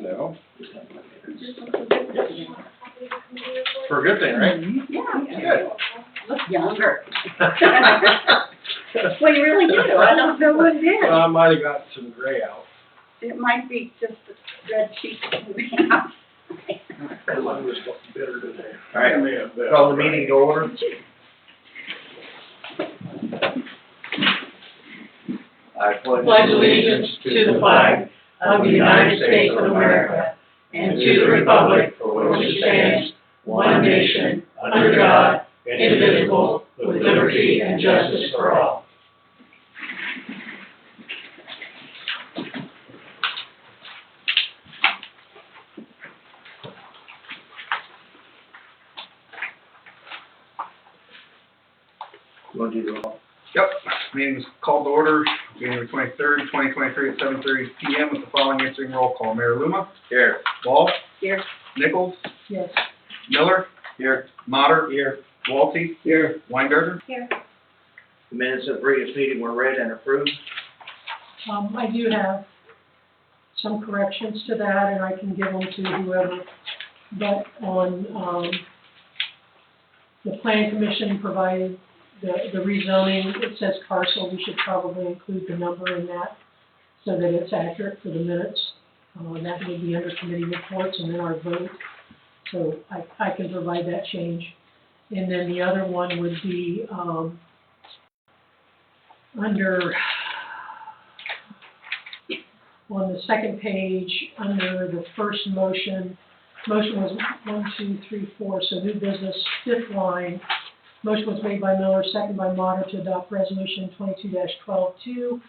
No. For a good thing, right? Yeah. Look younger. Well, you really do. I don't know what it is. Well, I might have got some gray out. It might be just the red cheeks moving out. Mine was bitter today. All right, call the meeting to order. I pledge allegiance to the flag of the United States of America and to the republic for which it stands, one nation, under God, indivisible, with liberty and justice for all. You want to do the roll? Yep, meeting's called to order, January 23rd, 2023 at 7:30 p.m. with the following answering roll call. Mayor Luma? Here. Ball? Here. Nichols? Yes. Miller? Here. Mater? Here. Walty? Here. Weingartner? Here. The minutes of the previous meeting were read and approved. I do have some corrections to that, and I can give them to whoever. But on, the planning commission provided the rezoning, it says parcel, we should probably include the number in that so that it's accurate for the minutes. That would be under committee reports and then our vote. So I can provide that change. And then the other one would be, under, on the second page, under the first motion was 1, 2, 3, 4, so new business, fifth line. Motion was made by Miller, second by Mater to adopt resolution 22-12-2.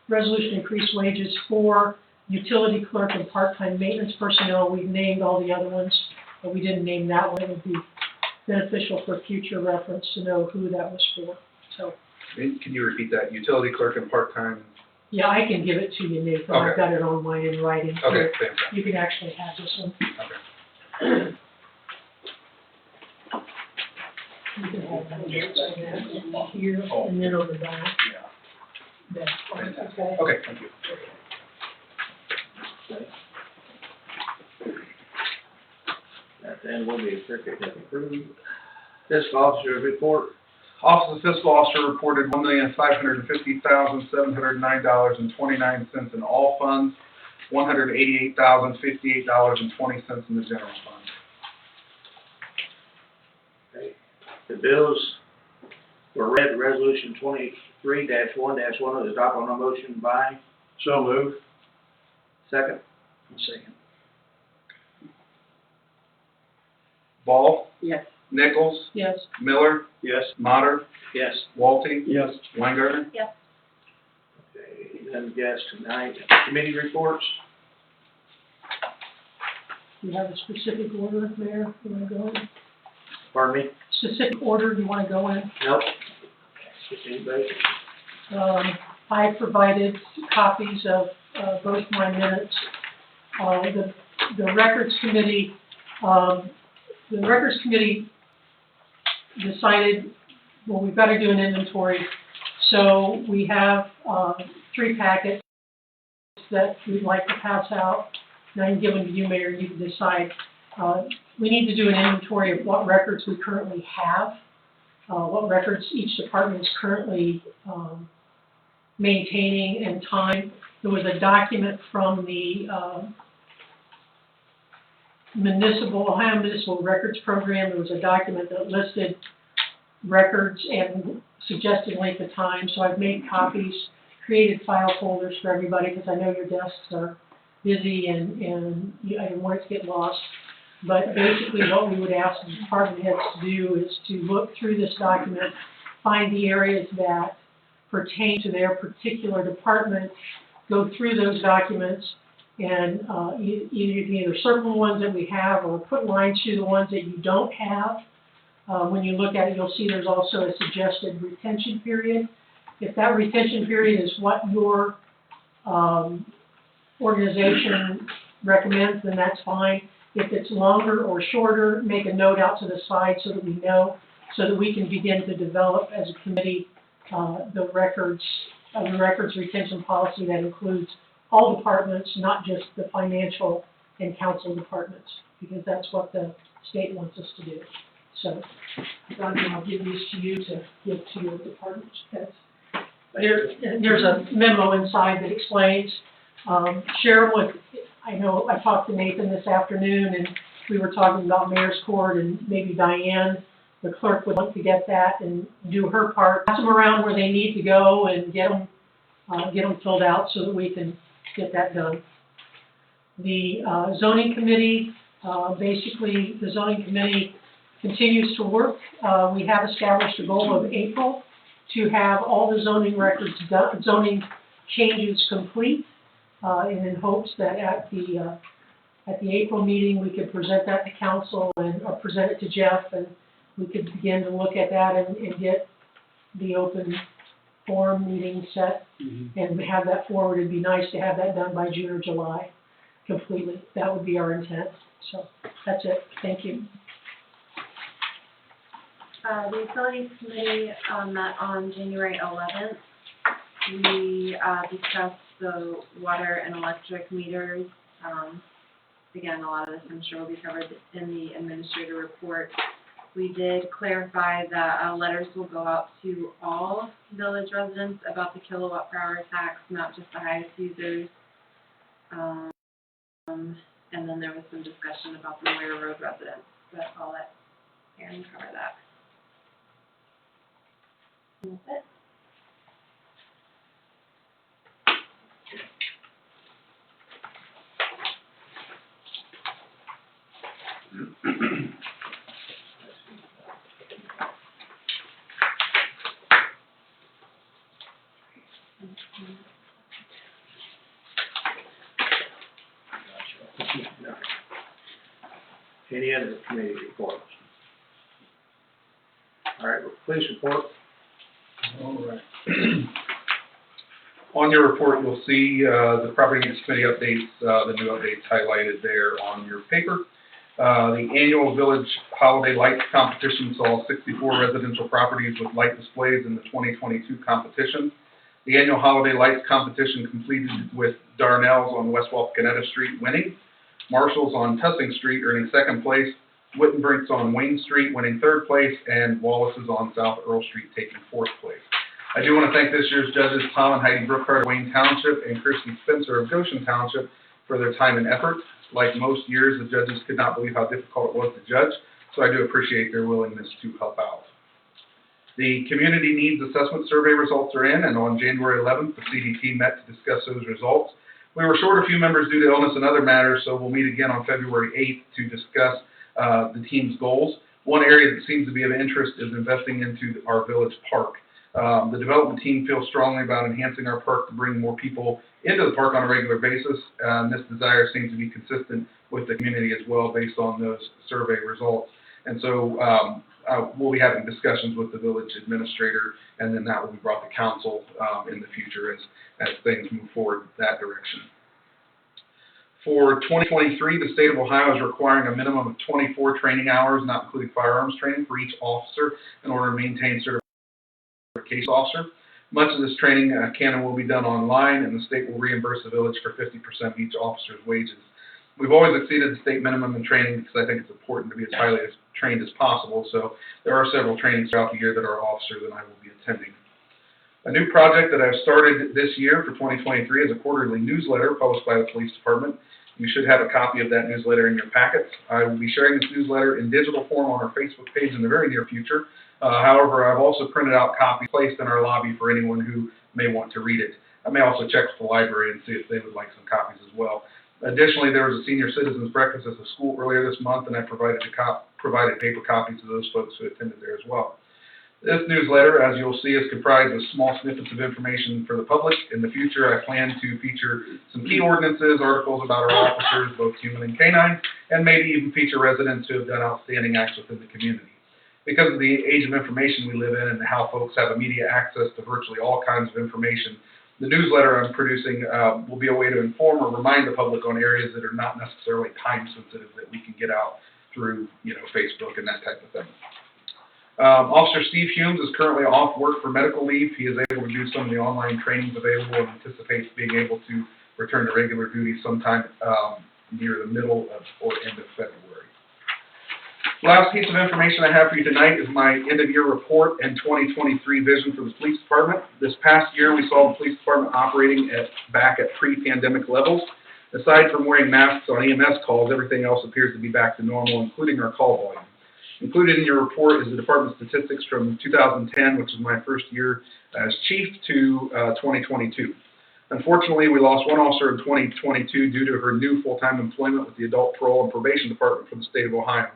Resolution increased wages for utility clerk and part-time maintenance personnel. We've named all the other ones, but we didn't name that one. It would be beneficial for future reference to know who that was for. So. Can you repeat that? Utility clerk and part-time? Yeah, I can give it to you, Nathan. Okay. I've got it on mine in writing. Okay, fantastic. You can actually have this one. Okay. You can have that here and then on the back. That's fine, okay? Okay, thank you. That then will be certificate approved. Fiscal officer report. Office of Fiscal Officer reported $1,550,709.29 in all funds, $188,058.20 in the general fund. Okay. The bills were read. Resolution 23-1-1 was adopted on a motion by. So moved. Second. Second. Ball? Yes. Nichols? Yes. Miller? Yes. Mater? Yes. Walty? Yes. Weingartner? Yes. Okay, then guess tonight, committee reports. Do you have a specific order, Mayor, you want to go in? Pardon me? Specific order you want to go in? Nope. Just anybody? I provided copies of both my minutes. The records committee, decided, well, we've got to do an inventory. So we have 3 packets that we'd like to pass out, and I can give them to you, Mayor, you can decide. We need to do an inventory of what records we currently have, what records each department is currently maintaining, and time. There was a document from the Ohio Municipal Records Program. There was a document that listed records and suggested length of time. So I've made copies, created file folders for everybody because I know your desks are busy and I don't want it to get lost. But basically what we would ask the department heads to do is to look through this document, find the areas that pertain to their particular department, go through those documents, and you can either circle the ones that we have or put lines through the ones that you don't have. When you look at it, you'll see there's also a suggested retention period. If that retention period is what your organization recommends, then that's fine. If it's longer or shorter, make a note out to the side so that we know, so that we can begin to develop as a committee the records retention policy that includes all departments, not just the financial and council departments, because that's what the state wants us to do. So, Rodney, I'll give these to you to give to your departments. There's a memo inside that explains, share what, I know I talked to Nathan this afternoon, and we were talking about mayor's court, and maybe Diane, the clerk, would like to get that and do her part, pass them around where they need to go and get them filled out so that we can get that done. The zoning committee, basically, the zoning committee continues to work. We have established a goal of April to have all the zoning records done, zoning changes complete, and in hopes that at the April meeting, we could present that to council and present it to Jeff, and we could begin to look at that and get the open forum meeting set and have that forward. It'd be nice to have that done by June or July completely. That would be our intent. So that's it. Thank you. The Utilities Committee met on January 11th. We discussed the water and electric meters. Again, a lot of this I'm sure will be covered in the administrator report. We did clarify that letters will go out to all village residents about the kilowatt per hour tax, not just the highest users. And then there was some discussion about the Moyer Road residents, but I'll let Aaron cover that. And that's it. Any other committee reports? All right, police report. All right. On your report, you'll see the property maintenance committee updates, the new updates highlighted there on your paper. The annual village holiday lights competition saw 64 residential properties with light displays in the 2022 competition. The annual holiday lights competition completed with Darnell's on West Wapakoneta Street winning, Marshall's on Tussing Street earning second place, Wittenbrink's on Wayne Street winning third place, and Wallace's on South Earl Street taking fourth place. I do want to thank this year's judges, Tom and Heidi Brookhart of Wayne Township and Kristen Spencer of Goshen Township, for their time and effort. Like most years, the judges could not believe how difficult it was to judge, so I do appreciate their willingness to help out. The Community Needs Assessment Survey results are in, and on January 11th, the CDT met to discuss those results. We were short a few members due to illness and other matters, so we'll meet again on February 8th to discuss the team's goals. One area that seems to be of interest is investing into our village park. The development team feels strongly about enhancing our park to bring more people into the park on a regular basis. This desire seems to be consistent with the community as well based on those survey results. And so we'll be having discussions with the village administrator, and then that will be brought to council in the future as things move forward that direction. For 2023, the state of Ohio is requiring a minimum of 24 training hours, not including firearms training, for each officer in order to maintain certification officer. Much of this training can and will be done online, and the state will reimburse the village for 50% of each officer's wages. We've always exceeded the state minimum in training because I think it's important to be as highly trained as possible, so there are several trainings throughout the year that our officers and I will be attending. A new project that I've started this year for 2023 is a quarterly newsletter published by the police department. You should have a copy of that newsletter in your packets. I will be sharing this newsletter in digital form on our Facebook page in the very near future. However, I've also printed out copies placed in our lobby for anyone who may want to read it. I may also check with the library and see if they would like some copies as well. Additionally, there was a senior citizens breakfast at the school earlier this month, and I provided paper copies to those folks who attended there as well. This newsletter, as you'll see, is comprised of small snippets of information for the public. In the future, I plan to feature some key ordinances, articles about our officers, both human and canine, and maybe even feature residents who have done outstanding acts within the community. Because of the age of information we live in and how folks have immediate access to virtually all kinds of information, the newsletter I'm producing will be a way to inform or remind the public on areas that are not necessarily time sensitive that we can get out through, Facebook and that type of thing. Officer Steve Humes is currently off work for medical leave. He is able to do some of the online trainings available and anticipates being able to return to regular duty sometime near the middle of or end of February. Last piece of information I have for you tonight is my end-of-year report and 2023 vision for the police department. This past year, we saw the police department operating back at pre-pandemic levels. Aside from wearing masks on EMS calls, everything else appears to be back to normal, including our call volume. Included in your report is the department statistics from 2010, which was my first year as chief, to 2022. Unfortunately, we lost one officer in 2022 due to her new full-time employment with the Adult Parole and Probation Department for the state of Ohio.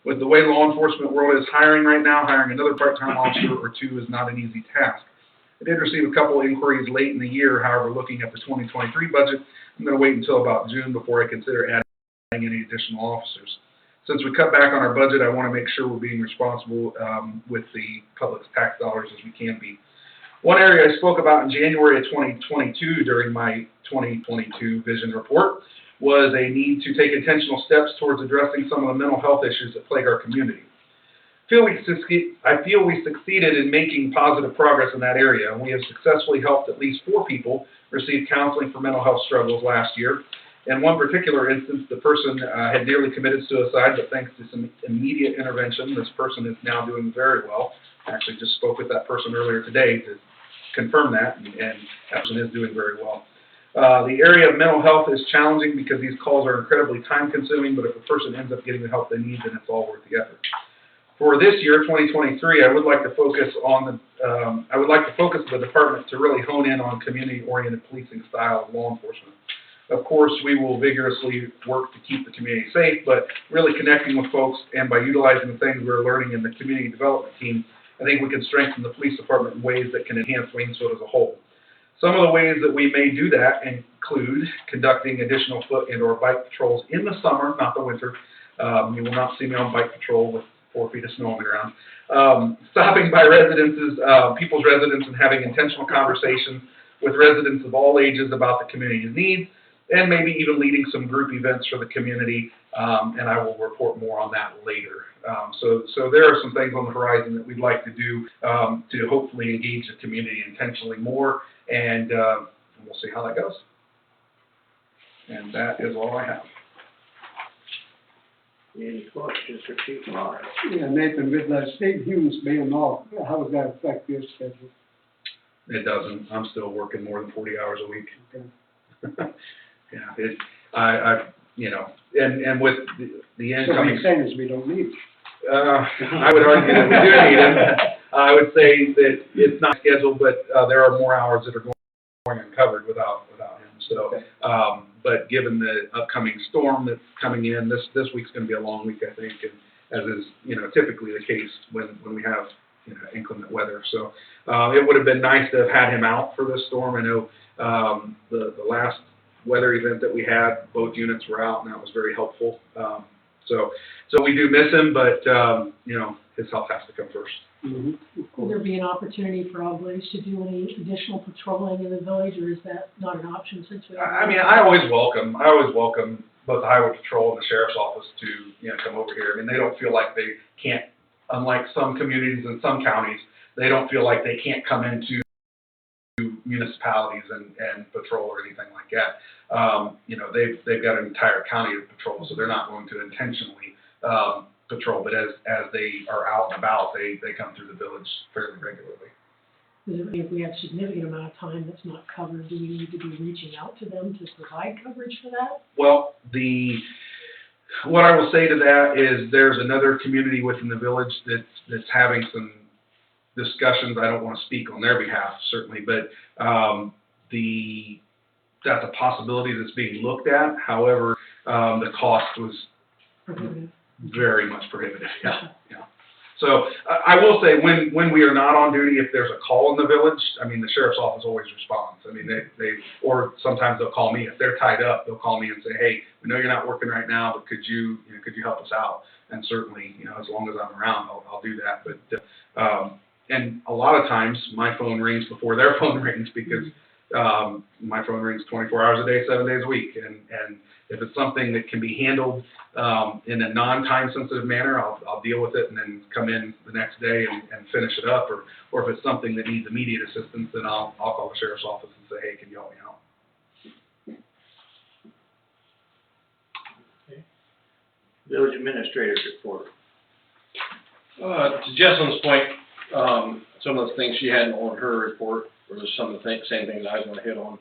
With the way the law enforcement world is hiring right now, hiring another part-time officer or two is not an easy task. I did receive a couple of inquiries late in the year. However, looking at the 2023 budget, I'm going to wait until about June before I consider adding any additional officers. Since we cut back on our budget, I want to make sure we're being responsible with the public's tax dollars as we can be. One area I spoke about in January of 2022 during my 2022 vision report was a need to take intentional steps towards addressing some of the mental health issues that plague our community. I feel we succeeded in making positive progress in that area, and we have successfully helped at least 4 people receive counseling for mental health struggles last year. In one particular instance, the person had nearly committed suicide, but thanks to some immediate intervention, this person is now doing very well. I actually just spoke with that person earlier today to confirm that, and that person is doing very well. The area of mental health is challenging because these calls are incredibly time-consuming, but if a person ends up getting the help they need, then it's all worth the effort. For this year, 2023, I would like to focus the department to really hone in on community-oriented policing style of law enforcement. Of course, we will vigorously work to keep the community safe, but really connecting with folks and by utilizing the things we're learning in the community development team, I think we can strengthen the police department in ways that can enhance Waynesfield as a whole. Some of the ways that we may do that include conducting additional foot and or bike patrols in the summer, not the winter. You will not see me on bike patrol with 4 feet of snow on the ground. Stopping by people's residences and having intentional conversations with residents of all ages about the community's needs, and maybe even leading some group events for the community, and I will report more on that later. So there are some things on the horizon that we'd like to do to hopefully engage the community intentionally more, and we'll see how that goes. And that is all I have. Any questions for Chief Morris? Yeah, Nathan, with the state humans being off, how does that affect your schedule? It doesn't. I'm still working more than 40 hours a week. Okay. Yeah, and with the So incoming. what you're saying is we don't need you. I would argue that we do need him. I would say that it's not scheduled, but there are more hours that are going uncovered without him. So, Okay. but given the upcoming storm that's coming in, this week's going to be a long week, I think, and as is typically the case when we have inclement weather. So it would have been nice to have had him out for this storm. I know the last weather event that we had, both units were out, and that was very helpful. So we do miss him, but his health has to come first. Mm-hmm. Will there be an opportunity for all police to do any additional patrolling in the village, or is that not an option since we have? I always welcome both the highway patrol and the sheriff's office to come over here. I mean, they don't feel like they can't, unlike some communities and some counties, they don't feel like they can't come into municipalities and patrol or anything like that. They've got an entire county to patrol, so they're not going to intentionally patrol, but as they are out and about, they come through the village fairly regularly. If we have a significant amount of time that's not covered, do we need to be reaching out to them to provide coverage for that? Well, what I will say to that is there's another community within the village that's having some discussions. I don't want to speak on their behalf, certainly, but that's a possibility that's being looked at. However, the cost was Prohibitive. very much prohibitive. Yeah. So I will say when we are not on duty, if there's a call in the village, I mean, the sheriff's office always responds. I mean, or sometimes they'll call me if they're tied up. They'll call me and say, hey, we know you're not working right now, but could you help us out? And certainly, as long as I'm around, I'll do that. But and a lot of times my phone rings before their phone rings because my phone rings 24 hours a day, 7 days a week. And if it's something that can be handled in a non-time sensitive manner, I'll deal with it and then come in the next day and finish it up. Or if it's something that needs immediate assistance, then I'll call the sheriff's office and say, hey, can you help me out? Village administrator's report. To Jessam's point, some of the things she had on her report were some of the same things I was gonna hit on.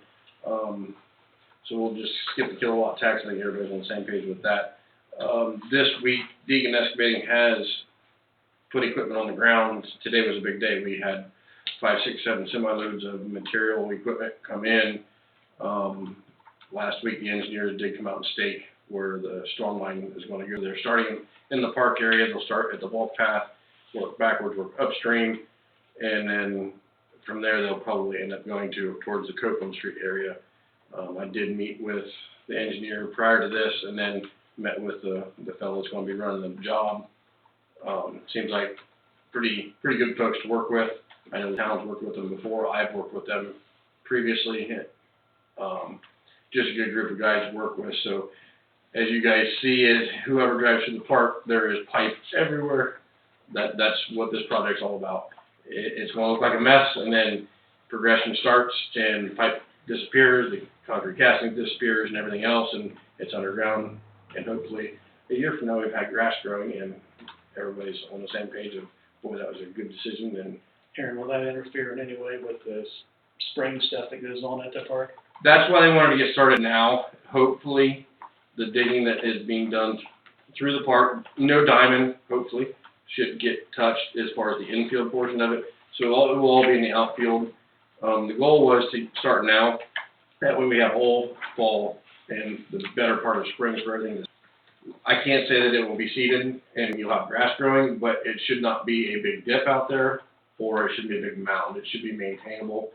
So we'll just skip the kilowatt tax, I think everybody's on the same page with that. This week, Deegan Excavating has put equipment on the ground. Today was a big day. We had 5, 6, 7 semi-loads of material equipment come in. Last week, the engineers did come out and stake where the storm line is gonna go. They're starting in the park area. They'll start at the bulk path, work backwards, work upstream, and then from there, they'll probably end up going towards the Copeland Street area. I did meet with the engineer prior to this and then met with the fellow that's gonna be running the job. Seems like pretty good folks to work with. I know the town's worked with them before. I've worked with them previously. Just a good group of guys to work with. So as you guys see it, whoever drives through the park, there is pipe everywhere. That's what this project's all about. It's gonna look like a mess, and then progression starts and pipe disappears, the concrete casting disappears and everything else, and it's underground. And hopefully a year from now, we've had grass growing and everybody's on the same page of, boy, that was a good decision. And Aaron, will that interfere in any way with the spring stuff that goes on at the park? that's why they wanted to get started now. Hopefully, the digging that is being done through the park, no diamond, hopefully, should get touched as far as the infield portion of it. So it will all be in the outfield. The goal was to start now. That way we have all fall and the better part of spring for everything. I can't say that it will be seeded and you'll have grass growing, but it should not be a big dip out there, or it shouldn't be a big mound. It should be maintainable.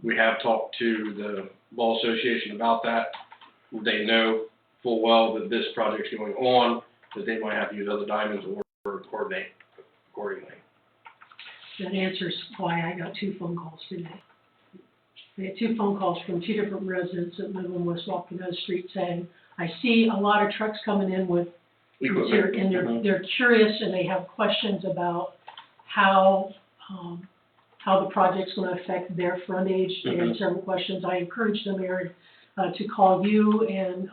We have talked to the Ball Association about that. They know full well that this project's going on, that they might have to use other diamonds or coordinate accordingly. That answers why I got 2 phone calls today. I had 2 phone calls from 2 different residents that live on West Walkenose Street saying, I see a lot of trucks coming in with material, and they're curious and they have questions about how the project's gonna affect their frontage. They had several questions. I encouraged them, Aaron, to call you, and,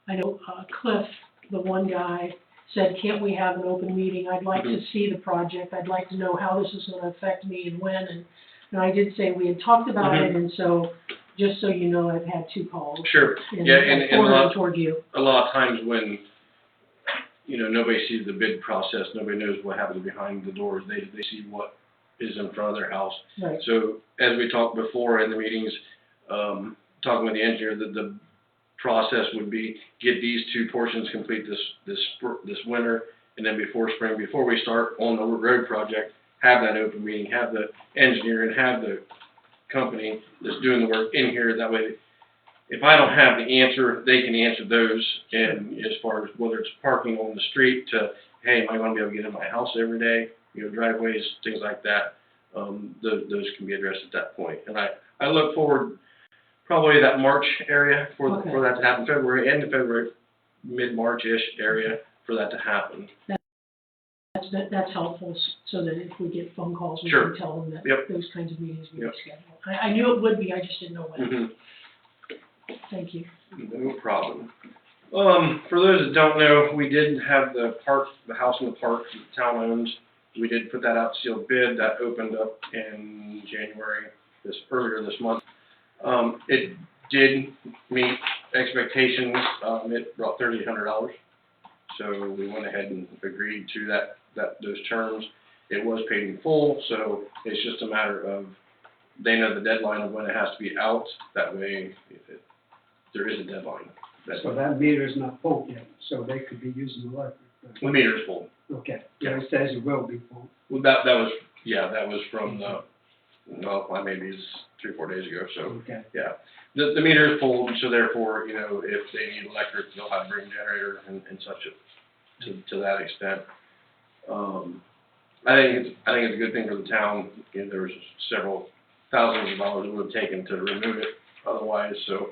I know, Cliff, the one guy, said, can't we have an open meeting? I'd like to see the project. I'd like to know how this is gonna affect me and when, and I did say we had talked about it, and so, just so you know, I've had 2 calls. Sure, And yeah, I and forwarded them toward you. a lot of times when, you know, nobody sees the bid process, nobody knows what happens behind the doors, they see what is in front of their house. Right. So, as we talked before in the meetings, talking with the engineer, that the process would be, get these 2 portions complete this winter, and then before spring, before we start on the road project, have that open meeting, have the engineer and have the company that's doing the work in here. That way, if I don't have the answer, they can answer those. And as far as whether it's parking on the street to, hey, am I going to be able to get in my house every day? You know, driveways, things like that. Those can be addressed at that point. And I look forward probably that March area for that to happen, February, end of February, mid-March-ish area for that to happen. That's helpful, so that if we get phone calls, we Sure. can tell them that Yep. those kinds of meetings will be Yep. scheduled. I knew it would be, I just didn't know when. Mm-hmm. Thank you. No problem. For those that don't know, we did have the park, the house in the park that the town owns. We did put that out sealed bid. That opened up in January, earlier this month. It did meet expectations. It brought $3,800. So we went ahead and agreed to those terms. It was paid in full, so it's just a matter of, they know the deadline of when it has to be out. That way, there is a deadline. So that meter's not full yet, so they could be using electric. The meter is full. Okay, yeah, it says it will be full. Well, that was from maybe it's 3 or 4 days ago, so, Okay. yeah. The meter is full, so therefore, you know, if they need electric, they'll have to bring a generator and such to that extent. I think it's a good thing for the town. You know, there was several thousands of dollars it would have taken to remove it otherwise, so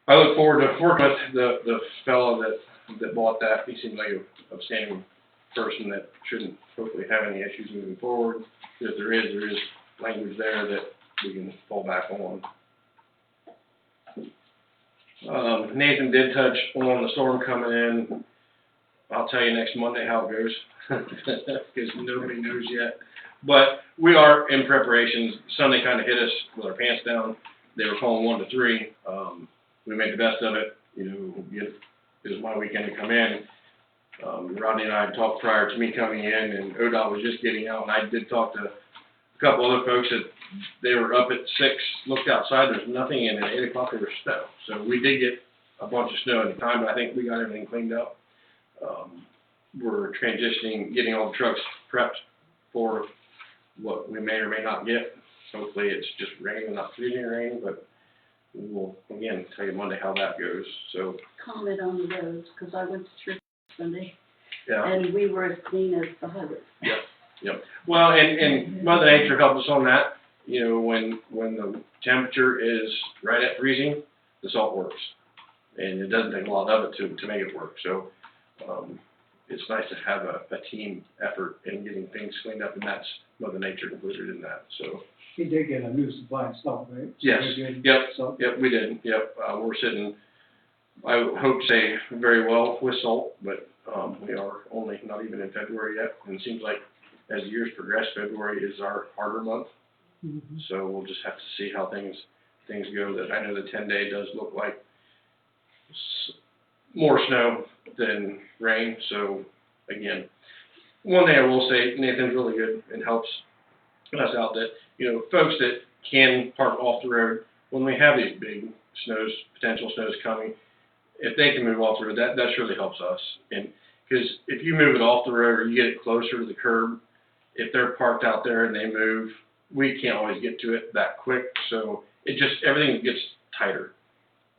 I look forward to working with the fellow that bought that. He seems like an upstanding person that shouldn't hopefully have any issues moving forward. If there is language there that we can fall back on. Nathan did touch on the storm coming in. I'll tell you next Monday how it goes, because nobody knows yet. But we are in preparations. Sunday kind of hit us with our pants down. They were calling 1 to 3. We made the best of it. You know, it was my weekend to come in. Rodney and I had talked prior to me coming in, and ODOT was just getting out, and I did talk to a couple other folks that they were up at 6, looked outside, there's nothing, and at 8 o'clock there was snow. So we did get a bunch of snow at the time, but I think we got everything cleaned up. We're transitioning, getting all the trucks prepped for what we may or may not get. Hopefully it's just rain and not freezing rain, but we'll, again, tell you Monday how that goes, so. Comment on the roads, because I went to church Sunday, Yeah. and we were as clean as the highway. Yep. Well, and Mother Nature helped us on that. You know, when the temperature is right at freezing, the salt works. And it doesn't take a lot of it to make it work. So, it's nice to have a team effort in getting things cleaned up, and that's Mother Nature included in that, so. He did get a new supply of salt, right? Yes, Very good yep, salt. yep, we did, yep. We're sitting, I would hope to say very well with salt, but, we are only not even in February yet. And it seems like as the years progress, February is our harder month. Mhm. So we'll just have to see how things go. That I know the 10-day does look like more snow than rain. So again, one thing I will say, Nathan's really good and helps us out that, you know, folks that can park off the road, when we have these big snows, potential snows coming, if they can move off the road, that surely helps us. And because if you move it off the road or you get it closer to the curb, if they're parked out there and they move, we can't always get to it that quick. So it just, everything gets tighter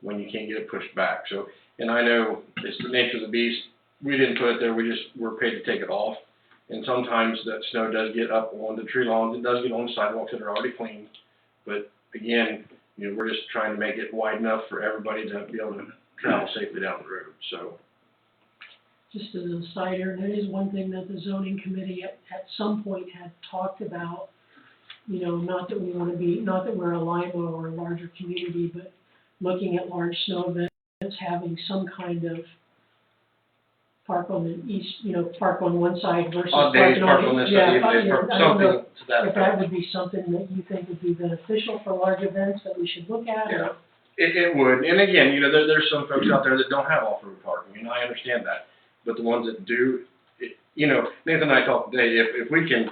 when you can't get it pushed back. So, and I know it's the nature of the beast. We didn't put it there. We're paid to take it off. And sometimes that snow does get up on the tree lawns. It does get on sidewalks that are already cleaned. But again, you know, we're just trying to make it wide enough for everybody to be able to travel safely down the road. So. Just as a cider, that is one thing that the zoning committee at some point had talked about. You know, not that we want to be, not that we're a Lima or a larger community, but looking at large snow events, having some kind of park on the east, you know, park on one side versus On days, parking park on on the, this yeah, side, evening, I don't know something to that if effect. that would be something that you think would be beneficial for large events that we should look at, Yeah. or? It would, and again, you know, there's some folks out there that don't have off-road parking, and I understand that. But the ones that do, you know, Nathan and I talked today, if we can,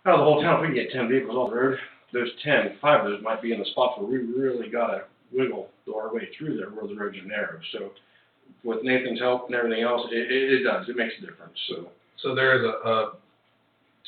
out of the whole town, if we can get 10 vehicles off the road, those 10, 5 of those might be in the spots where we really gotta wiggle our way through there where the roads are narrow. So with Nathan's help and everything else, it does, it makes a difference, so. So there is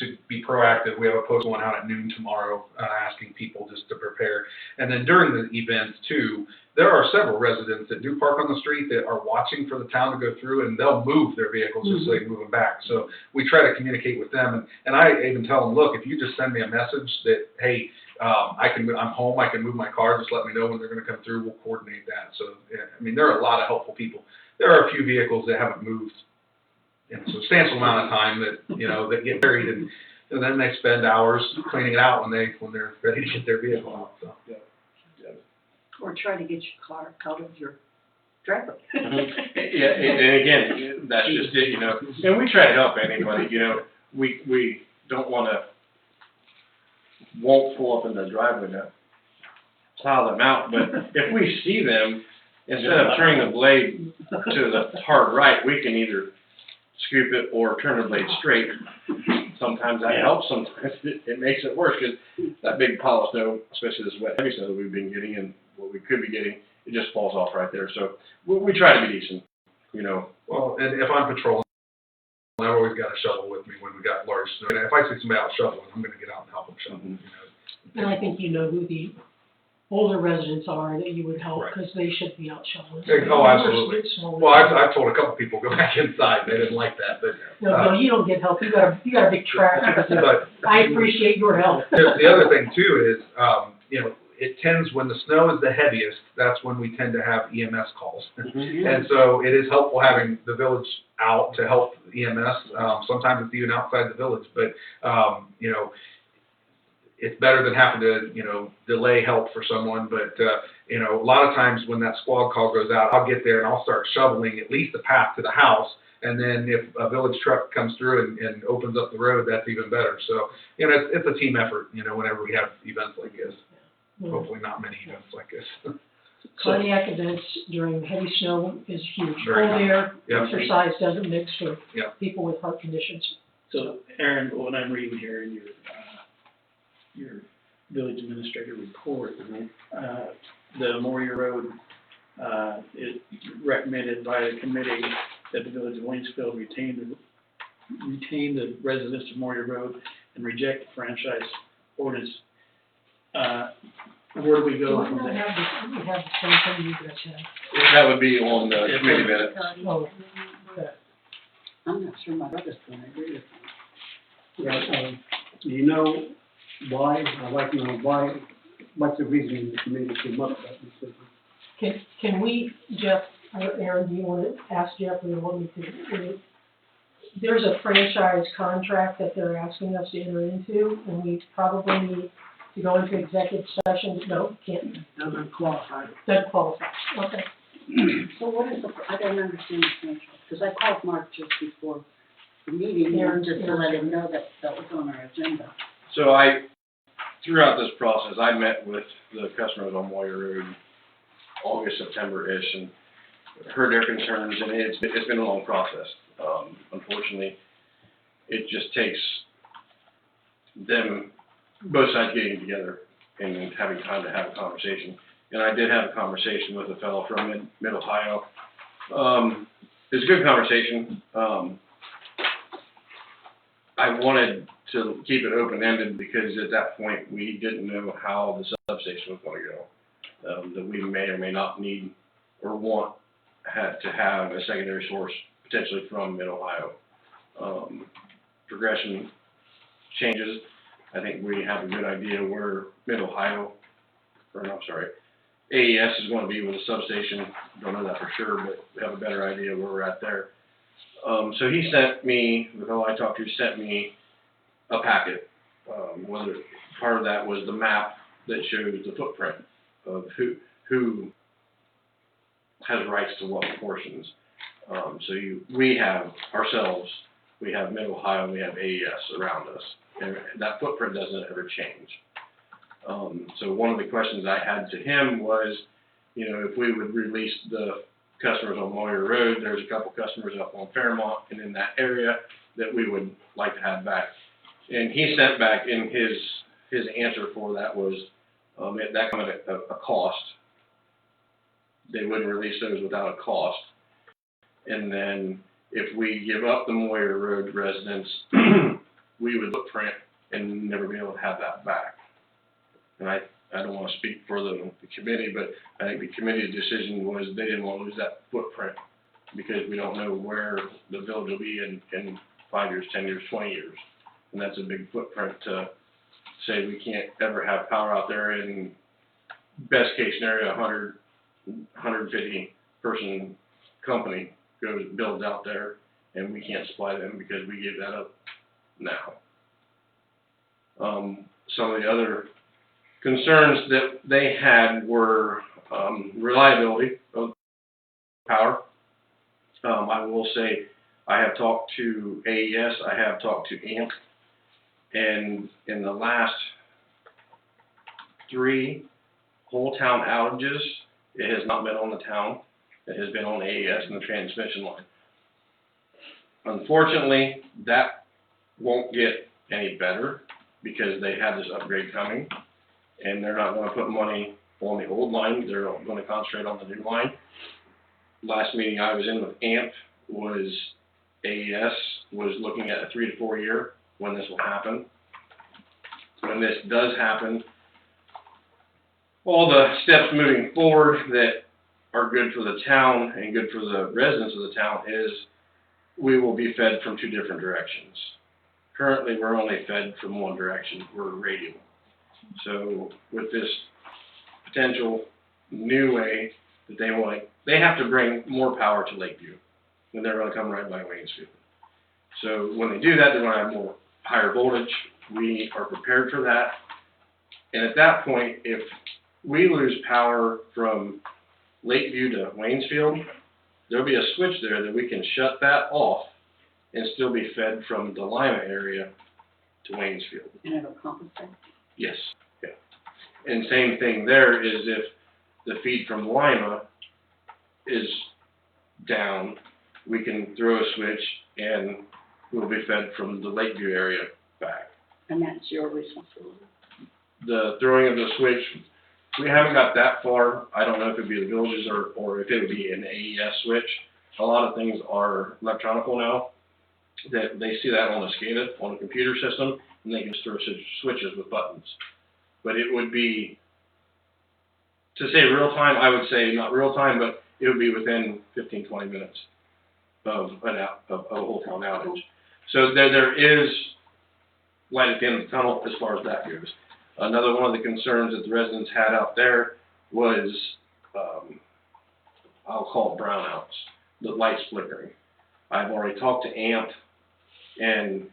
to be proactive, we have a post going out at noon tomorrow, asking people just to prepare. And then during the events too, there are several residents that do park on the street that are watching for the town to go through, and they'll move their vehicles just so they can move them back. So we try to communicate with them, and I even tell them, look, if you just send me a message that, hey, I'm home, I can move my car, just let me know when they're gonna come through, we'll coordinate that. So, yeah, I mean, there are a lot of helpful people. There are a few vehicles that haven't moved in a substantial amount of time that, you know, that get buried, and then they spend hours cleaning it out when they're ready to get their vehicle out, so. Or try to get your car out of your driveway. Yeah, and again, that's just it, you know, and we try to help anybody, you know, we don't won't pull up in the driveway to plow them out, but if we see them, instead of turning the blade to the hard right, we can either scoop it or turn the blade straight. Sometimes that helps, sometimes it makes it worse, because that big pile of snow, especially this wet, heavy snow that we've been getting and what we could be getting, it just falls off right there. So we try to be decent, you know. Well, and if I'm patrolling, I've always got a shovel with me when we got large snow. And if I see somebody out shoveling, I'm gonna get out and help them shovel, you know. And I think you know who the older residents are that you would help, Right. because they should be out shoveling. Oh, absolutely. Smaller. Well, I've told a couple people, go back inside, they didn't like that, but. No, you don't get help, you got a big tractor. But I appreciate your help. the other thing too is, you know, it tends, when the snow is the heaviest, that's when we tend to have EMS calls. And so it is helpful having the village out to help EMS. Sometimes it's even outside the village, but, you know, it's better than having to, you know, delay help for someone, but, you know, a lot of times when that squad call goes out, I'll get there and I'll start shoveling at least the path to the house, and then if a village truck comes through and opens up the road, that's even better. So, you know, it's a team effort, you know, whenever we have events like this. Hopefully not many events like this. Cardiac events during heavy snow is huge. Very Cold air, Yeah. exercise doesn't mix with Yeah. people with heart conditions. So, Aaron, what I'm reading here in your village administrator report, the Moria Road, is recommended by the committee that the village of Waynesfield retain the residents of Moria Road and reject the franchise ordinance. Where do we Do go we from not there? have we have the same thing you guys have? That would be on the committee minutes. Oh, okay. I'm not sure my brother's gonna agree with me. Yeah, do you know why, I'd like to know why, what's the reason the committee came up with that decision? Can we, Jeff, or Aaron, do you want to ask Jeff, or you want me to? There's a franchise contract that they're asking us to enter into, and we probably need to go into executive session. No, can't, Doesn't qualify. doesn't qualify. Okay. So what is I don't understand the franchise, because I called Mark just before the meeting, Aaron, just to let him know that that was on our agenda. So throughout this process, I met with the customers on Moyer Road August, September-ish, and heard their concerns, and it's been a long process. Unfortunately, it just takes them, both sides getting together and having time to have a conversation. And I did have a conversation with a fellow from Mid-Ohio. It's a good conversation. I wanted to keep it open-ended because at that point, we didn't know how the substation was going to go. That we may or may not need or want to have a secondary source potentially from Mid-Ohio. Progression changes. I think we have a good idea where AES is going to be with a substation. Don't know that for sure, but we have a better idea where we're at there. So he sent me, the fellow I talked to sent me a packet. Whether part of that was the map that shows the footprint of who has rights to what portions. We have ourselves, we have Mid-Ohio, we have AES around us, and that footprint doesn't ever change. So one of the questions I had to him was, you know, if we would release the customers on Moyer Road, there's a couple customers up on Fairmont and in that area that we would like to have back. And he sent back in his answer for that was, that come at a cost. They wouldn't release those without a cost. And then if we give up the Moyer Road residents, we would footprint and never be able to have that back. And I don't want to speak for the committee, but I think the committee's decision was they didn't want to lose that footprint because we don't know where the village will be in 5 years, 10 years, 20 years. And that's a big footprint to say we can't ever have power out there in best case scenario, 150 person company builds out there and we can't supply them because we gave that up now. Some of the other concerns that they had were reliability of power. I will say I have talked to AES, I have talked to AMP, and in the last 3 whole town outages, it has not been on the town. It has been on AES and the transmission line. Unfortunately, that won't get any better because they have this upgrade coming, and they're not going to put money on the old line. They're going to concentrate on the new line. Last meeting I was in with AMP was AES was looking at a 3 to 4 year when this will happen. When this does happen, all the steps moving forward that are good for the town and good for the residents of the town is we will be fed from 2 different directions. Currently, we're only fed from one direction. We're radial. So with this potential new way that they have to bring more power to Lakeview, and they're going to come right by Waynesfield. So when they do that, they're going to have higher voltage. We are prepared for that. And at that point, if we lose power from Lakeview to Waynesfield, there'll be a switch there that we can shut that off and still be fed from the Lima area to Waynesfield. And it'll compensate. Yes, yeah. And same thing there is if the feed from Lima is down, we can throw a switch and we'll be fed from the Lakeview area back. And that's your responsibility. The throwing of the switch, we haven't got that far. I don't know if it'd be the villages or if it would be an AES switch. A lot of things are electronical now, that they see that on a SCADA, on a computer system, and they can just throw switches with buttons. But it would be, to say real time, I would say not real time, but it would be within 15, 20 minutes of a whole town outage. So there is light at the end of the tunnel as far as that goes. Another one of the concerns that the residents had out there was, I'll call it brownouts, the lights flickering. I've already talked to AMP, and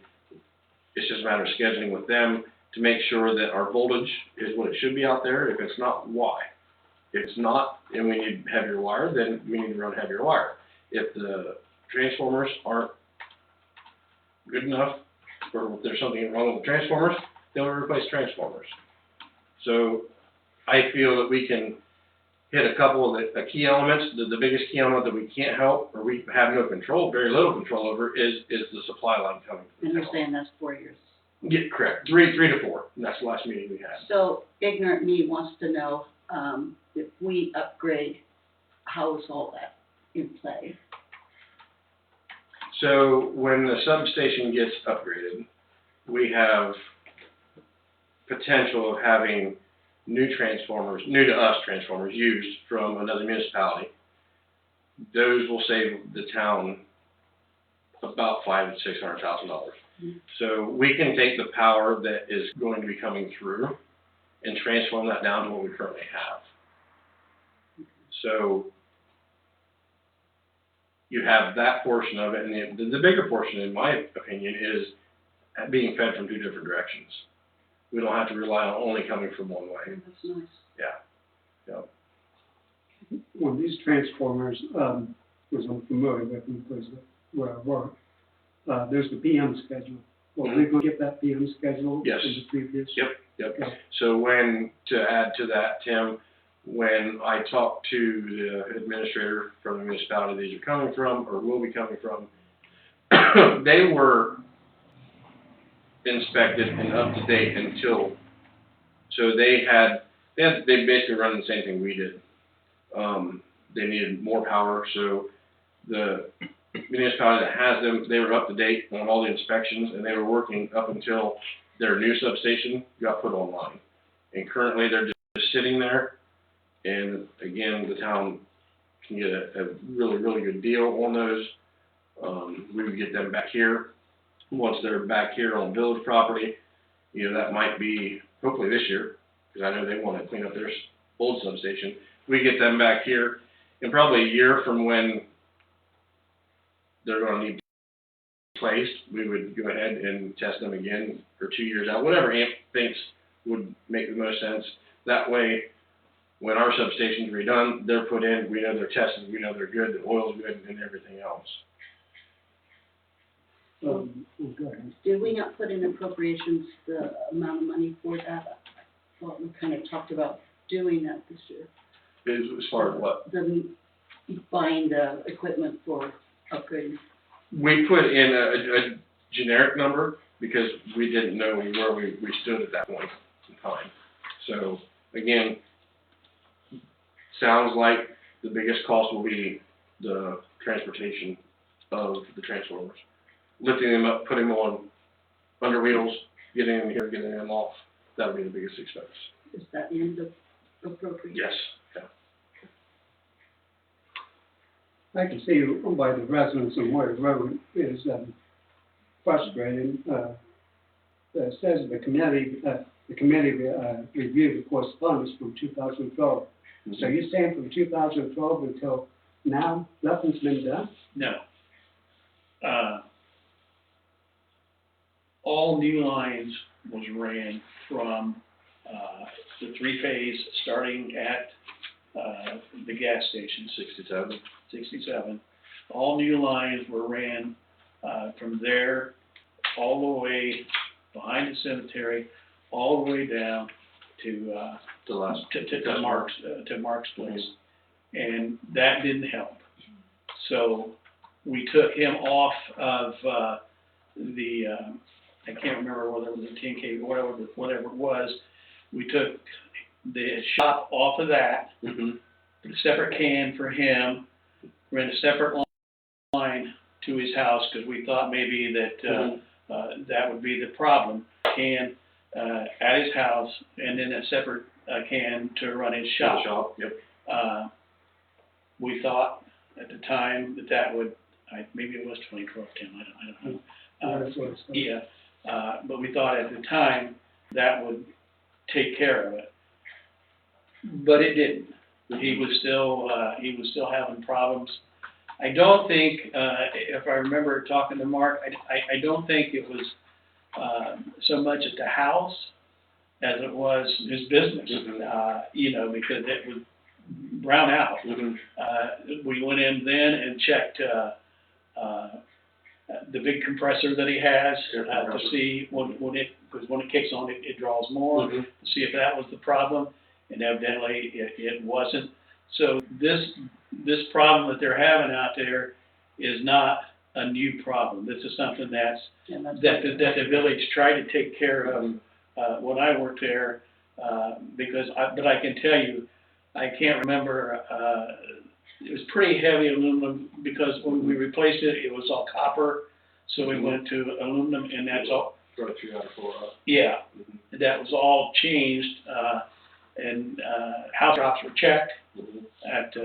it's just a matter of scheduling with them to make sure that our voltage is what it should be out there. If it's not, why? If it's not, and we need heavier wire, then we need to run heavier wire. If the transformers aren't good enough, or if there's something wrong with the transformers, then we replace transformers. So I feel that we can hit a couple of the key elements. The biggest key element that we can't help, or we have no control, very little control over, is the supply line coming. And you're saying that's 4 years. Yeah, correct. Three to four. And that's the last meeting we had. So ignorant me wants to know, if we upgrade, how is all that in play? So when the substation gets upgraded, we have potential of having new transformers, new to us transformers, used from another municipality. Those will save the town about $500,000 to $600,000. So we can take the power that is going to be coming through and transform that down to what we currently have. So you have that portion of it, and the bigger portion, in my opinion, is being fed from two different directions. We don't have to rely on only coming from one way. That's nice. Yeah. Well, these transformers, was unfamiliar with them because of where I work. There's the PM schedule. Well, we're gonna get that PM schedule? Yes. In the previous? Yep. Okay. So to add to that, Tim, when I talked to the administrator from the municipality these are coming from, or will be coming from, they were inspected and up to date until, so they basically run the same thing we did. They needed more power, so the municipality that has them, they were up to date on all the inspections, and they were working up until their new substation got put online. And currently, they're just sitting there, and again, the town can get a really, really good deal on those. We would get them back here. Once they're back here on village property, that might be hopefully this year, because I know they want to clean up their old substation. We get them back here, and probably a year from when they're going to need replaced, we would go ahead and test them again for 2 years out, whatever AMP thinks would make the most sense. That way, when our substation's redone, they're put in, we know they're tested, we know they're good, the oil's good, and everything else. Go ahead. Did we not put in appropriations the amount of money for that? Well, we kind of talked about doing that this year. As far as what? Buying the equipment for upgrading. We put in a generic number because we didn't know where we stood at that point in time. So, again, sounds like the biggest cost will be the transportation of the transformers. Lifting them up, putting them on under wheels, getting them here, getting them off, that'll be the biggest expense. Is that in the appropriation? Yes. I can see why the residents on Warrior Road is frustrated. It says the committee reviewed the correspondence from 2012. So you're saying from 2012 until now, nothing's been done? No. All new lines was ran from the three-phase starting at, the gas station, 67. All new lines were ran, from there all the way behind the cemetery, all the way down to, to Mark's place. And that didn't help. So we took him off of, I can't remember whether it was a 10K, whatever it was. We took the shop off of that, put a separate can for him, ran a separate line to his house, because we thought maybe that, that would be the problem. Can, at his house, and then a separate, can to run his shop. We thought at the time that would, maybe it was 2012, Tim, I don't know. That's what it's called. Yeah, but we thought at the time that would take care of it. But it didn't. He was still having problems. I don't think, if I remember talking to Mark, I don't think it was, so much at the house as it was his business, you know, because it would brown out. We went in then and checked, the big compressor that he has, to see when it kicks on, it draws more, to see if that was the problem, and evidently it wasn't. So this problem that they're having out there is not a new problem. This is something that the village tried to take care of, when I worked there, but I can tell you, I can't remember, it was pretty heavy aluminum, because when we replaced it, it was all copper, so we went to aluminum, and that's all. Yeah, that was all changed, and house drops were checked at,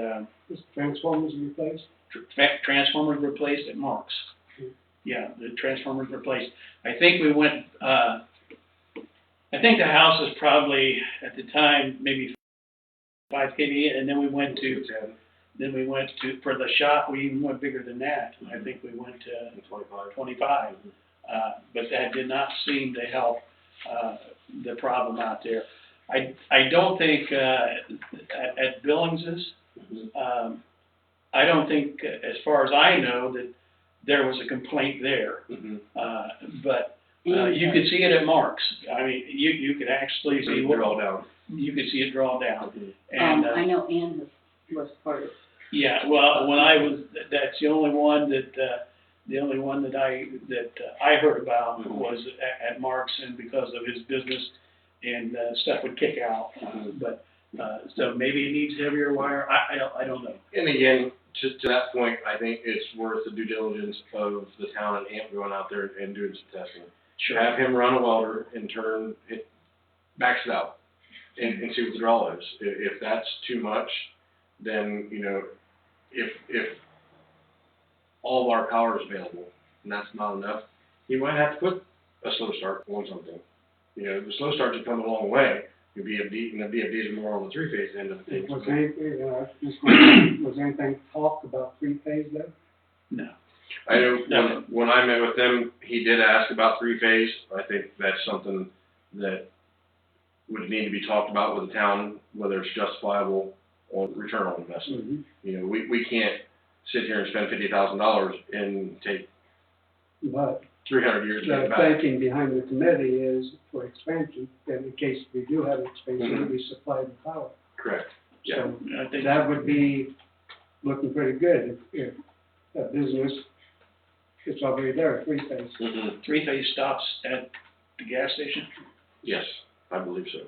Is transformers replaced? transformers replaced at Mark's. Yeah, the transformers replaced. I think we went, I think the house was probably, at the time, maybe 5 kV, and then we went to, for the shop, we even went bigger than that. I think we went to 25. But that did not seem to help, the problem out there. I don't think, at Billings's, I don't think, as far as I know, that there was a complaint there. But you could see it at Mark's. I mean, you could actually see you could see it draw down. And I know Ann was part of. Yeah, well, when I was, that's the only one that I heard about was at Mark's, and because of his business, and stuff would kick out. But so maybe it needs heavier wire. I don't know. And again, to that point, I think it's worth the due diligence of the town and AMP going out there and doing some testing. Sure. Have him run a welder and backs it out, and see what the draw is. If that's too much, then, you know, if all of our power is available and that's not enough, you might have to put a slow start on something. You know, the slow starts have come a long way. You'll be a diesel more on the three-phase end of the thing. Was anything talked about three-phase there? No. I know when I met with him, he did ask about three-phase. I think that's something that would need to be talked about with the town, whether it's justifiable or return on investment. You know, we can't sit here and spend $50,000 and take But 300 years to get the it back. thinking behind the committee is for expansion, that in case we do have expansion, we supply the power. Correct. Yeah. So I think that would be looking pretty good if a business, it's already there, three-phase. three-phase stops at the gas station. Yes, I believe so.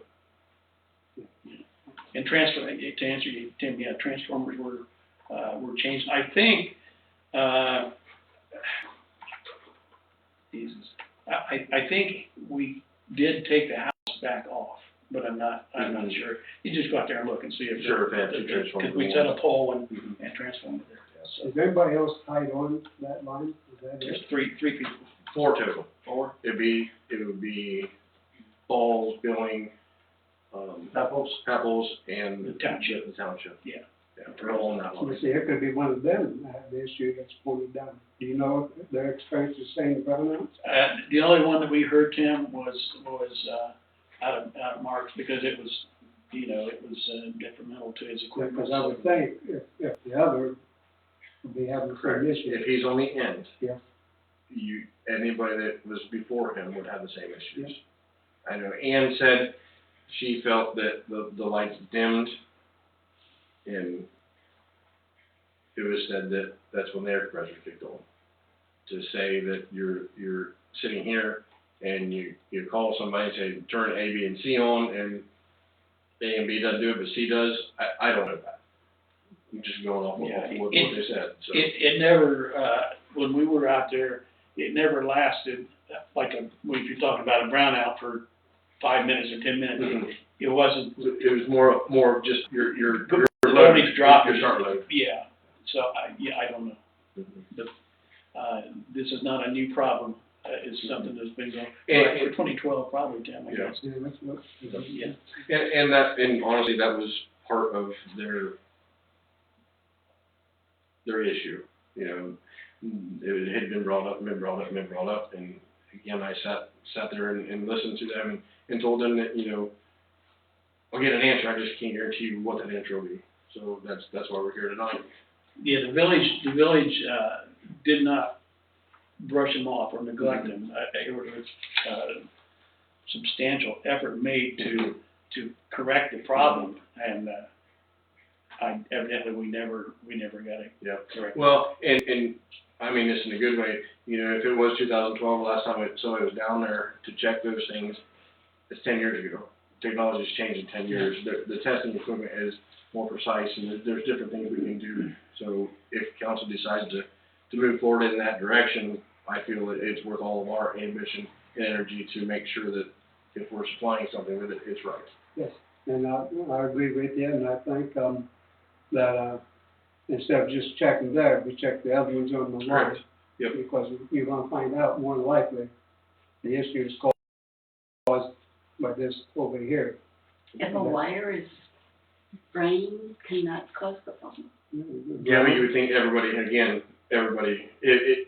And to answer you, Tim, yeah, transformers were changed. I think, I think we did take the house back off, but I'm not sure. You just go out there and look and see if. Sure, if they have two transformers. Because we set a pole and transformer there. So Is anybody else tied on that line? Is that there's it? three people. 4 total. 4. It would be Falls, Billing, Apples, and The township. The township. Yeah. They're all on that You line. see, it could be one of them that have the issue that's pointed down. Do you know if their experience is the same brownouts? The only one that we heard, Tim, was out of marks because it was, it was detrimental to his equipment. Because I would think if the other would be having the Correct. same issue. If he's on the end. Yeah. Anybody that was before him would have the same issues. I know Ann said she felt that the lights dimmed, and it was said that that's when the air compressor kicked on. To say that you're sitting here and you call somebody and say, turn A, B, and C on, and A and B doesn't do it, but C does, I don't know that. I'm just going off what they said, so. It never, when we were out there, it never lasted, like if you're talking about a brownout for 5 minutes or 10 minutes. Mhm. It wasn't. It was more of just your voltage dropping. Your start load. Yeah, so I don't know. Mhm. But, this is not a new problem. It's something that's been going, And- for 2012 probably, Tim, I Yeah. guess. Yeah, that's what. Yeah. And honestly, that was part of their issue, it had been brought up, and again, I sat there and listened to them and told them that, I'll get an answer, I just can't guarantee you what that answer will be, so that's why we're here tonight. Yeah, the village did not brush them off or neglect them. There was substantial effort made to correct the problem, and evidently we never got it corrected. Well, and I mean this in a good way, if it was 2012, last time somebody was down there to check those things, it's 10 years ago. Technology's changed in 10 years. The testing equipment is more precise, and there's different things we can do. So if council decides to move forward in that direction, I feel that it's worth all of our ambition and energy to make sure that if we're supplying something, that it's right. Yes, and I agree with you, and I think, that, instead of just checking there, we check the other ones on the line. Correct. Yep. Because you're gonna find out more than likely the issue is caused by this over here. If a wire is fraying, can that cause the problem? Yeah, but you would think everybody, it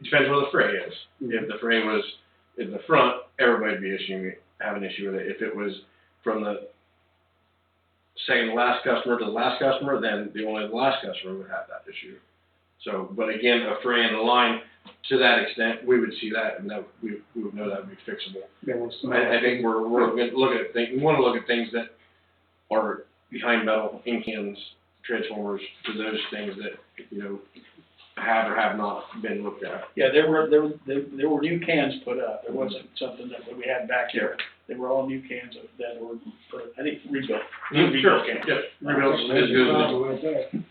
depends where the fray is. If the fray was in the front, everybody'd be have an issue with it. If it was from the second to last customer to the last customer, then the last customer would have that issue. So, but again, a fray in the line, to that extent, we would see that, and that we would know that would be fixable. I think we're looking at things, we want to look at things that are behind metal, in cans, transformers, to those things that, have or have not been looked at. Yeah, there were new cans put up. There wasn't something that we had back here. They were all new cans that were put, I think, rebuilt. Sure, yes, rebuilt is good.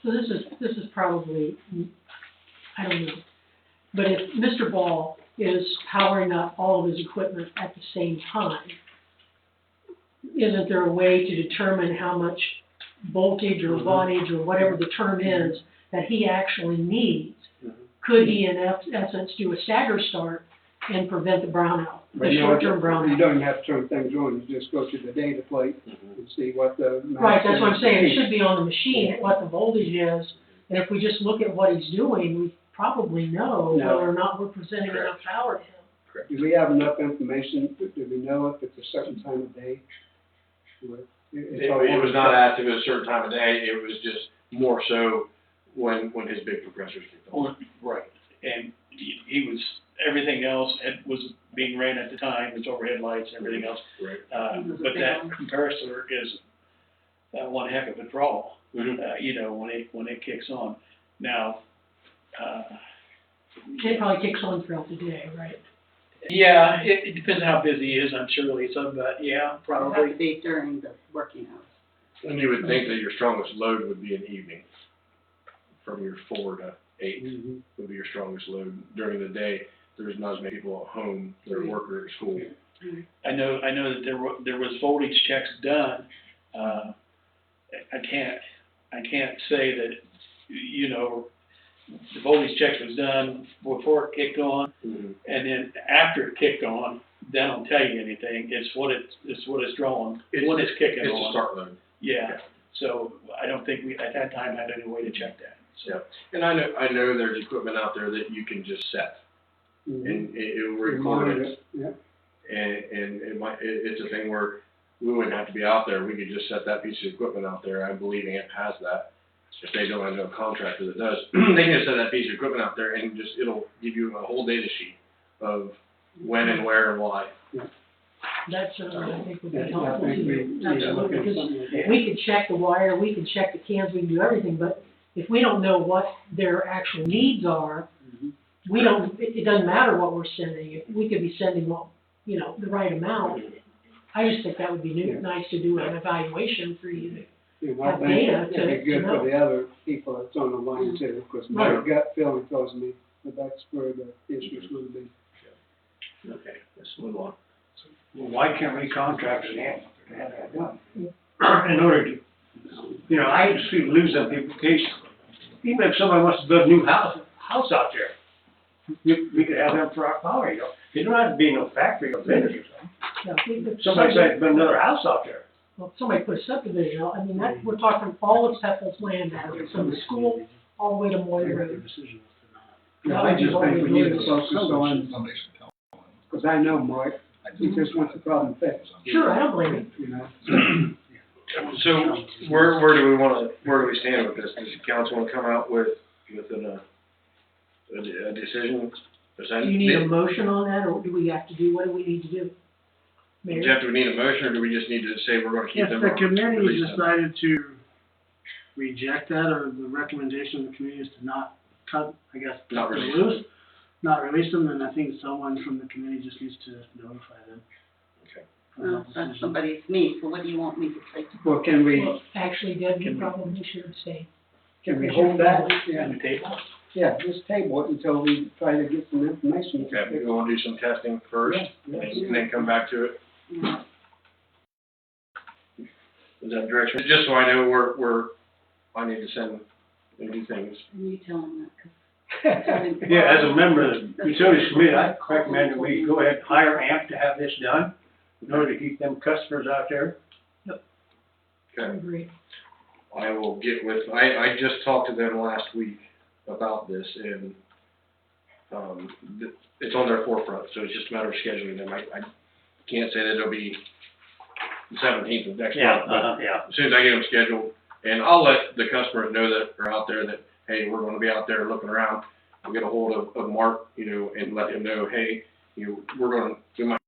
So this is probably, I don't know, but if Mr. Ball is powering up all of his equipment at the same time, isn't there a way to determine how much voltage or wattage or whatever the term is that he actually needs? Could he in essence do a stagger start and prevent the brownout, the short-term brownout? You don't have to turn things on, you just go to the data plate and see what the. Right, that's what I'm saying, it should be on the machine, what the voltage is, and if we just look at what he's doing, we probably know No. whether or not we're presenting enough power to him. Do we have enough information, do we know if it's a certain time of day? It was not asked if it was a certain time of day, it was just more so when his big compressors kicked on. Right, and he was, everything else was being ran at the time, his overhead lights and everything else. Right. But that compressor is one heck of a draw, when it kicks on. Now, It probably kicks on throughout the day, right? yeah, it depends on how busy he is, I'm sure, Lisa, but yeah, It probably. has to be during the working hours. And you would think that your strongest load would be in the evening, from your 4 to 8 would be your strongest load. During the day, there's not as many people at home, they're at work or at school. I know that there was voltage checks done. I can't say that, the voltage checks was done before it kicked on, and then after it kicked on, they don't tell you anything. It's what it's drawing when it's kicking on. It's a start load. Yeah. So I don't think we at that time had any way to check that. So. Yeah. And I know there's equipment out there that you can just set, and it will record it. Yeah. And it's a thing where we wouldn't have to be out there, we could just set that piece of equipment out there, I believe AMP has that. If they don't have a contractor that does, they can just set that piece of equipment out there and just, it'll give you a whole data sheet of when and where and why. That's, I think would be Yeah, I helpful think to we you. need to look Absolutely, at because something like that. we can check the wire, we can check the cans, we can do everything, but if we don't know what their actual needs are, we don't, it doesn't matter what we're sending, if we could be sending, well, you know, the right amount. I just think that would be nice to do an evaluation for you. And I Have think data to it'd be good know. for the other people that's on the line too, because my Right. gut feeling tells me that that's where the issue's gonna be. Okay, let's move on. Well, why can't we contract an amp to have that done? In order to, you know, I just feel lose them people occasionally. Even if somebody wants to build a new house out there, we could have them for our power, you know? It don't have to be no factory or business or something. Yeah, if Somebody said build another house out there. Well, if somebody put a subdivision out, I mean, that, we're talking all of Temple's land out there, from the school all the way to Moy Road. Yeah, I just think we need to focus on, Somebody should tell them. because I know Mark, he just wants the problem fixed, Sure, I don't blame you. you know? So, where do we stand with this? Does the council want to come out with a decision? Do you need a motion on that, or do we have to do, what do we need to do? Mayor? Jeff, do we need a motion, or do we just need to say we're gonna keep If them? the or committee release them? decided to reject that, or the recommendation of the committee is to not cut, I guess, Not to release lose, not release them, then I think someone from the committee just needs to notify them. Okay. Well, that's somebody's me, so what do you want me to say? Well, can we Well, actually, Deb, you probably should abstain. hold that? On the table. Yeah, just table it until we try to get some information. Okay, we wanna do some testing first, Yeah, and then come back to it. Yeah. Is that direction? Just so I know I need to send and do things. And you tell them that, 'cause Yeah, as a member of the utilities committee, I recommend that we go ahead and hire AMP to have this done in order to keep them customers out there. I Okay. agree. I will get with, I just talked to them last week about this, and, it's on their forefront, so it's just a matter of scheduling them. I can't say that it'll be the 17th of next month, but Yeah. as soon as I get them scheduled, and I'll let the customers know that are out there that, hey, we're gonna be out there looking around. I'll get a hold of Mark, you know, and let him know, hey, we might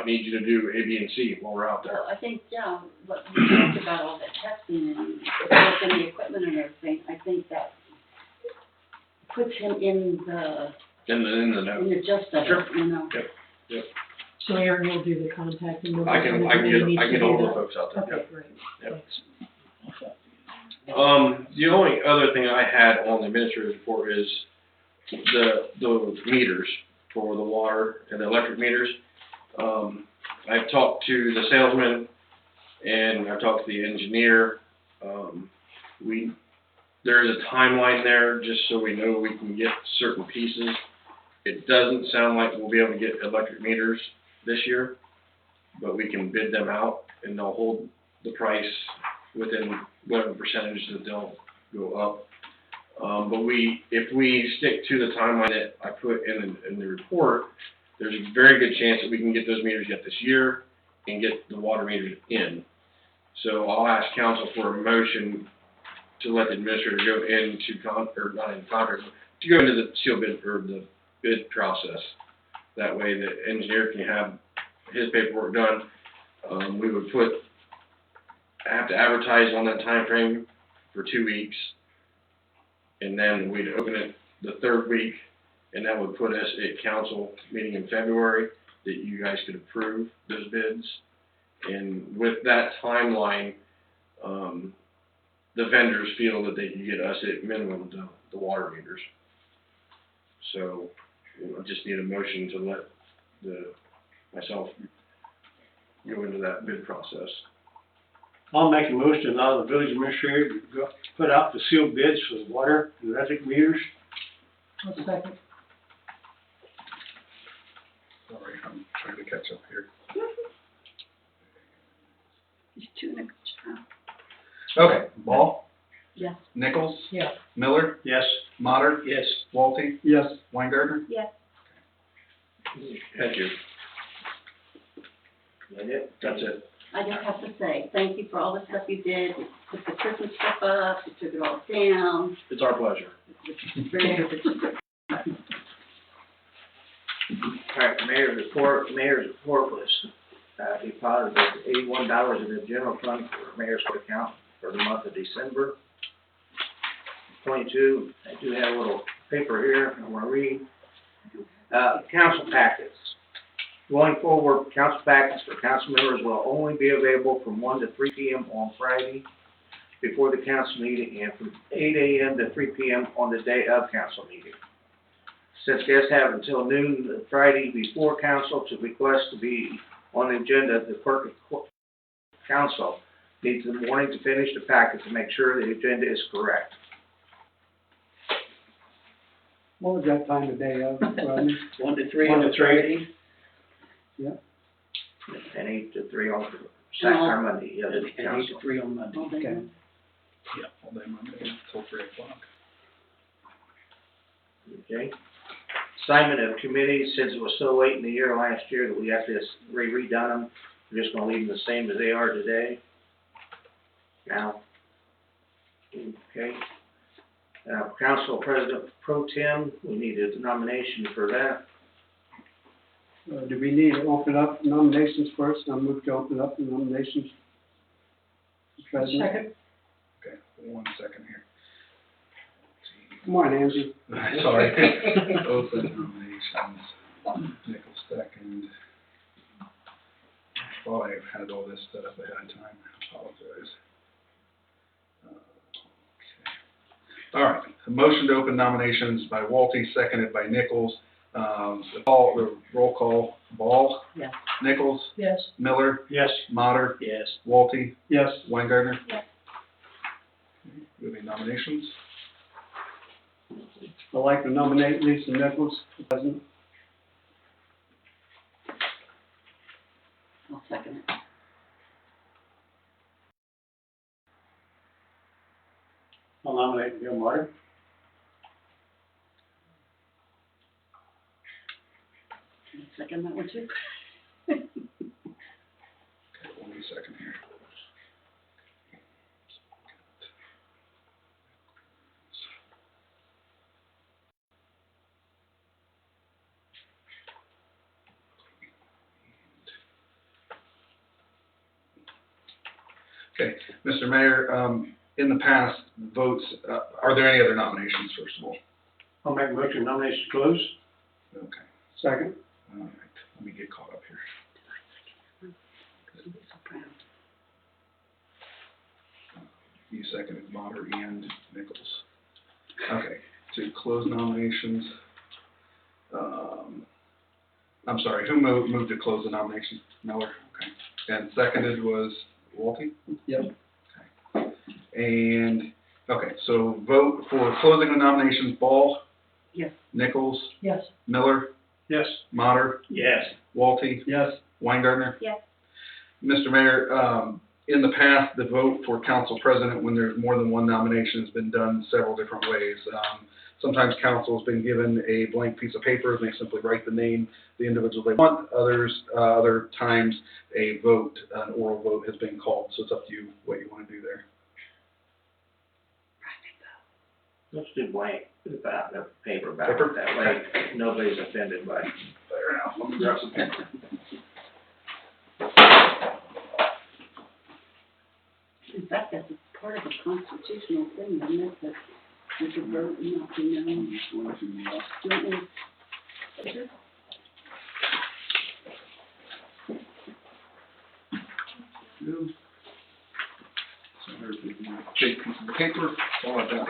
need you to do A, B, and C while we're out there. Well, I think, yeah, what we talked about, all that testing and what's in the equipment and everything, I think that puts him in the In the know. gist of Sure. it, you know? So Aaron will do the contacting. I can get hold of the folks out there, Okay, yep. great, Yep. thanks. The only other thing I had on the administrative report is the meters for the water and the electric meters. I've talked to the salesman and I've talked to the engineer. There is a timeline there, just so we know we can get certain pieces. It doesn't sound like we'll be able to get electric meters this year, but we can bid them out and they'll hold the price within whatever percentage that they'll go up. But if we stick to the timeline that I put in the report, there's a very good chance that we can get those meters yet this year and get the water meters in. So I'll ask council for a motion to let the administrator go into to go into the seal bid or the bid process. That way the engineer can have his paperwork done. We would have to advertise on that time frame for 2 weeks. And then we'd open it the third week, and that would put us at council meeting in February, that you guys could approve those bids. And with that timeline, the vendors feel that they can get us at minimum the water meters. So, I just need a motion to let myself go into that bid process. I'll make a motion to allow the village administrator to put out the sealed bids for the water and electric meters. One second. Sorry, I'm trying to catch up here. He's doing a good job. Okay, Ball? Yes. Nichols? Yeah. Miller? Yes. Mater? Yes. Walty? Yes, Weingartner? Yes. Thank you. That it? That's it. I just have to say, thank you for all the stuff you did. You put the Christmas stuff up, you took it all down. It's our pleasure. It's very good. All right, mayor's report was, deposited $81 in the general fund for mayor's account for the month of December 22. I do have a little paper here I want to read. Council packets. Going forward, council packets for council members will only be available from 1 to 3 p.m. on Friday before the council meeting and from 8 a.m. to 3 p.m. on the day of council meeting. Since guests have until noon the Friday before council to request to be on the agenda, the clerk of council needs the morning to finish the packet to make sure the agenda is correct. What was that time of day of, Rodney? 1 to 3 1 on to Friday. And 8 to 3 on Saturday or Monday, yeah, And the 8 to council. 3 on Monday. All day Okay. long. Yeah, all day Monday until 3 o'clock. Okay. Assignment of committees, since it was so late in the year last year that we have to redone them, we're just gonna leave them the same as they are today. Now, okay. Council President Pro Tem, we need a nomination for that. Do we need to open up nominations first? I move to open up the nominations. President? Second, Okay, 1 second here. Come on, Angie. Sorry. Open nominations. Nichols second. I thought I had all this set up ahead of time. I apologize. Okay. All right. A motion to open nominations by Walty, seconded by Nichols. The roll call, Ball. Yes. Nichols. yes. Miller. Yes. Mater. Yes. Walty. Yes. Weingartner. Yes. Okay, do we have any nominations? I'd like to nominate Lisa Nichols for president. I'll second it. I'll nominate Bill Martin. I'll second that one too. Okay, 1 second here. Okay, Mr. Mayor, in the past, votes, are there any other nominations, first of all? I'll make a motion, nominations closed. Okay, Second. all right, let me get caught up here. I'm so proud. You seconded Mater and Nichols. Okay, to close nominations. I'm sorry, who moved to close the nominations? Miller, okay. And seconded was Walty? Yep. And, okay, so vote for closing the nominations, Ball, Yes. Nichols, Yes. Miller, Yes. Mater, Yes. Walty, Yes. Weingartner. Yes. Mr. Mayor, in the past, the vote for council president, when there's more than one nomination, has been done several different ways. Sometimes council has been given a blank piece of paper, and they simply write the name, the individual they want. Other times, a vote, an oral vote has been called, so it's up to you what you want to do there. Let's do blank, about the paper back, Paper? that way nobody's offended by it. There now, let me grab some paper. In fact, that's a part of a constitutional thing, isn't it, that you can vote and not be known. Do you want me to- So there's the big piece of paper, all I've got.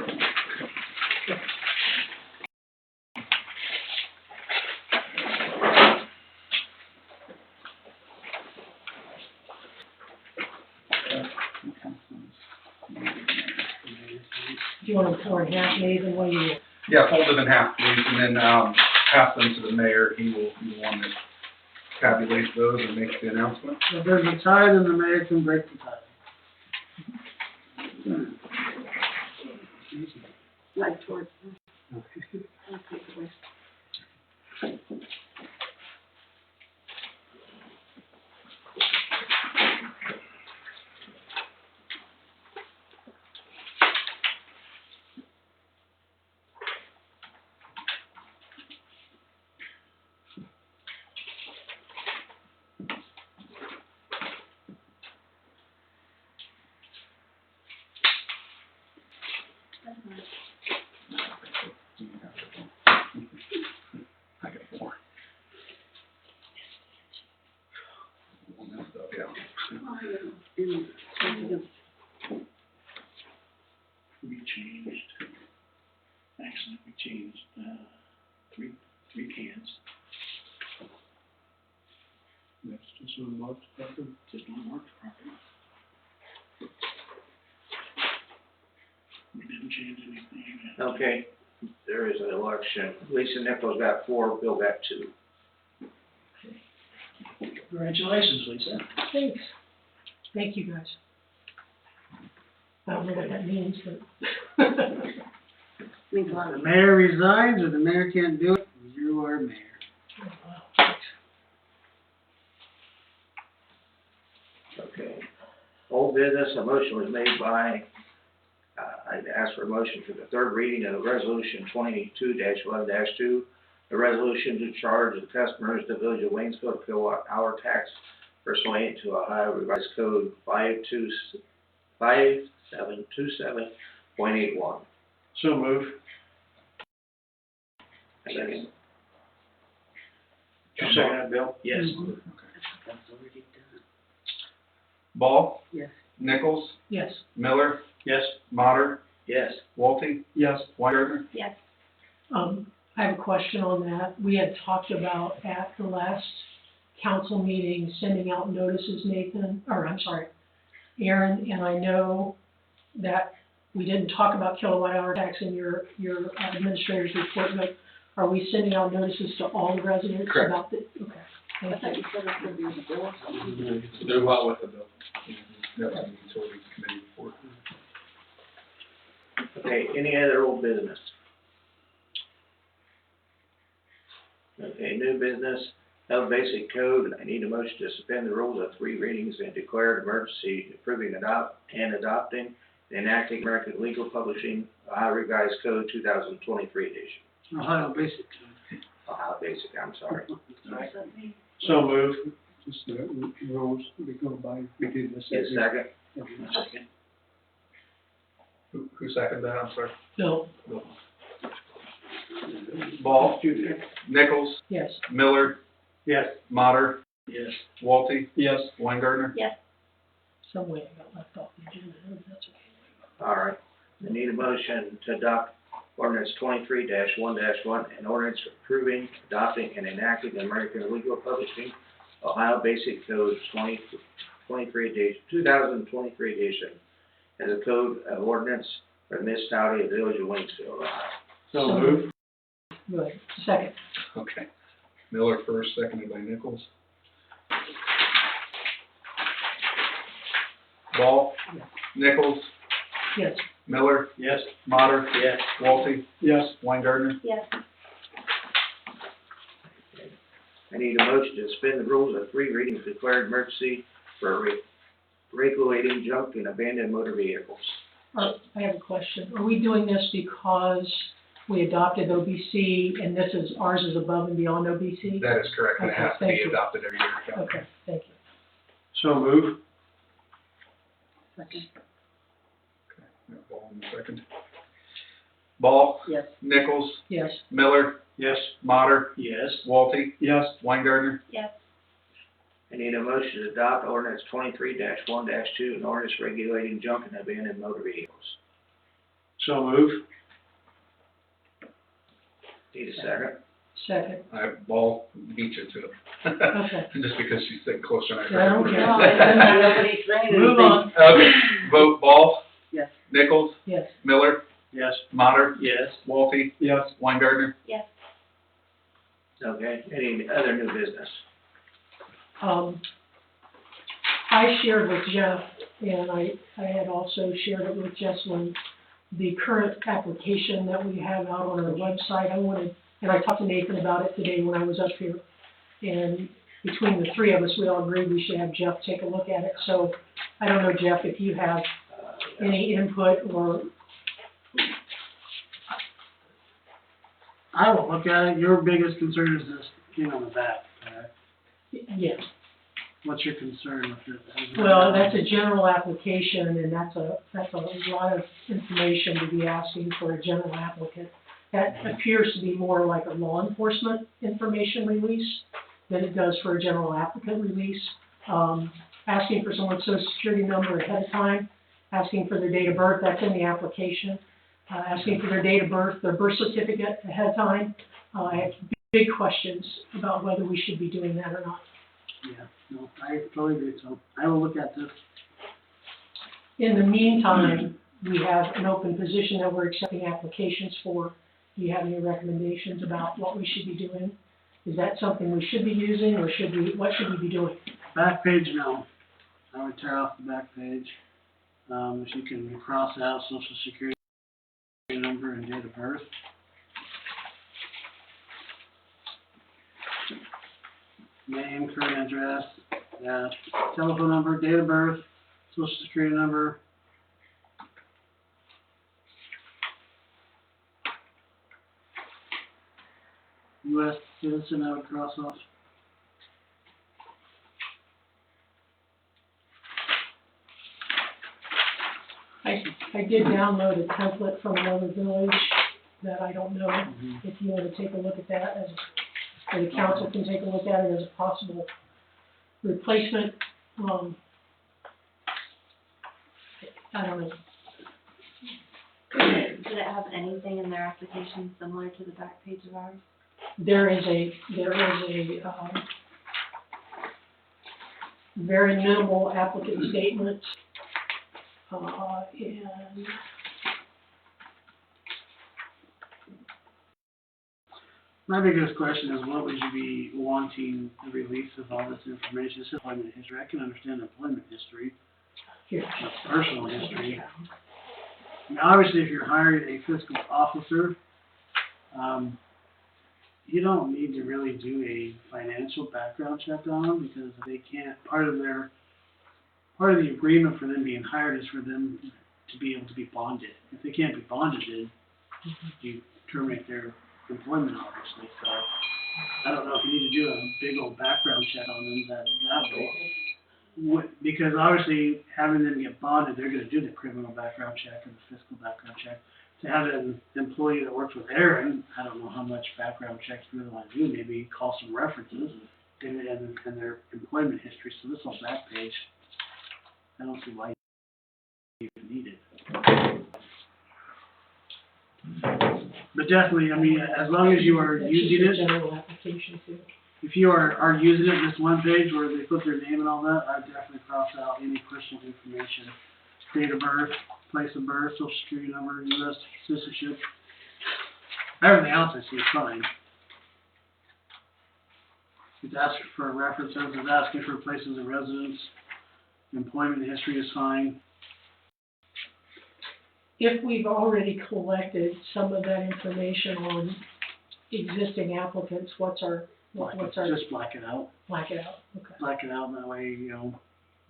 Do you want them 4 1/2 days and what do you? Yeah, fold them in half, please, and then, pass them to the mayor. He will be the one that tabulates those and makes the announcement. If there's a tie, then the mayor can break the tie. Like towards. I'll take it away. changed, three cans, That's just on Mark's property. just on Mark's property. We didn't change anything. Okay, there is an election. Lisa Nichols got 4, Bill got 2. Congratulations, Lisa. Thanks. Thank you, guys. I don't know what that means, but. Means a lot. The mayor resigns, or the mayor can't do it, you are mayor. Okay. Old business, a motion was made by, I'd ask for a motion for the third reading of resolution 22-11-2, the resolution to charge the customers the village of Waynesfield kilowatt hour tax pursuant to Ohio Revised Code 5727.81. So move. Second. You second that, Bill? Yes. That's already done. Ball, Yes. Nichols, Yes. Miller, Yes. Mater, Yes. Walty, Yes, Weingartner. Yes. I have a question on that. We had talked about at the last council meeting, sending out notices, Aaron, and I know that we didn't talk about kilowatt hour tax in your administrator's report, but are we sending out notices to all the residents Correct. about the, okay, I thank thought you. you said it could be a bill or something. Do what with the bill? That was the utilities committee report. Okay, any other old business? Okay, new business, Health Basic Code, I need a motion to suspend the rules of 3 readings and declare an emergency, approving adopting and enacting American Legal Publishing, Ohio Revised Code 2023 edition. Ohio Basic Code. Ohio Basic, I'm sorry. What does that mean? So move. just the rules we go by, we do this Get a second? Second. Who seconded that, I'm sorry? No, Ball, Nichols, yes. Miller, Yes. Mater, Yes. Walty, Yes, Weingartner. Some way I got left off the agenda, that's okay. All right, I need a motion to adopt ordinance 23-1-1, an ordinance approving, adopting, and enacting the American Legal Publishing Ohio Basic Code 2023 edition as a code of ordinance for the municipality of the village of Waynesfield, Ohio. So move. Good, second, Okay. Miller first, seconded by Nichols. Ball, Nichols, yes. Miller, Yes. Mater, Yes. Walty, yes, Weingartner. Yes. I need a motion to suspend the rules of 3 readings, declared emergency for regulating junk and abandoned motor vehicles. I have a question. Are we doing this because we adopted OBC and this is, ours is above and beyond OBC? That is correct, and it Okay, has to thank be you. adopted every year. Yeah. Okay, thank you. So move. Second. Ball in the second. Ball, Yes. Nichols, Yes, Miller, Yes. Mater, Yes. Walty, yes, Weingartner. Yes. I need a motion to adopt ordinance 23-1-2, an ordinance regulating junk and abandoned motor vehicles. So move. Need a second? second, Ball beat you to it. okay. Just because she's sitting closer than I. Yeah, I don't care. Nobody's saying anything. Move on. Okay, vote Ball, Yes. Nichols, Yes, Miller, Yes. Mater, Yes. Walty, yes, Weingartner. Yes. Okay, any other new business? I shared with Jeff, and I had also shared it with Jesselyn, the current application that we have out on our website. And I talked to Nathan about it today when I was up here. And between the 3 of us, we all agreed we should have Jeff take a look at it. So I don't know, Jeff, if you have any input or, I will look at it. Your biggest concern is this, on the back, correct? yes. What's your concern with it? Well, that's a general application, and that's a lot of information to be asking for a general applicant. That appears to be more like a law enforcement information release than it does for a general applicant release. Asking for someone's social security number ahead of time, asking for their date of birth, that's in the application. asking for their date of birth, their birth certificate ahead of time. I have big questions about whether we should be doing that or not. Yeah, no, I totally agree, so I will look at this. In the meantime, we have an open position that we're accepting applications for. Do you have any recommendations about what we should be doing? Is that something we should be using, or what should we be doing? Back page, no. I would tear off the back page. If you can cross out social security number and date of birth. Name, current address, telephone number, date of birth, social security number. U.S. citizen, I would cross off. I did download a template from another village that I don't know if you want to take a look at that or the council can take a look at it as a possible replacement. I don't know. Did it have anything in their application similar to the back page of ours? There is a very minimal applicant statement, and My biggest question is, what would you be wanting the release of all this information? It's employment history. I can understand employment history, here. but personal history. I mean, obviously, if you're hiring a fiscal officer, you don't need to really do a financial background check on them, because they can't, part of the agreement for them being hired is for them to be able to be bonded. If they can't be bonded, then you terminate their employment, obviously. So I don't know if you need to do a big old background check on them that way. Because obviously, having them get bonded, they're gonna do the criminal background check and the fiscal background check. To have an employee that works with Aaron, I don't know how much background checks you really wanna do, maybe call some references and their employment history. So this whole back page, I don't see why you even need it. But definitely, I mean, as long as you are That's using just a it, general application too. if you are using it, this one page where they put their name and all that, I'd definitely cross out any personal information. Date of birth, place of birth, social security number, U.S. citizenship. Everything else I see is fine. It's asking for references, it's asking for places of residence, employment history is fine. If we've already collected some of that information on existing applicants, what's our, Just black it out. black it out, okay. Black it out, and that way, you know,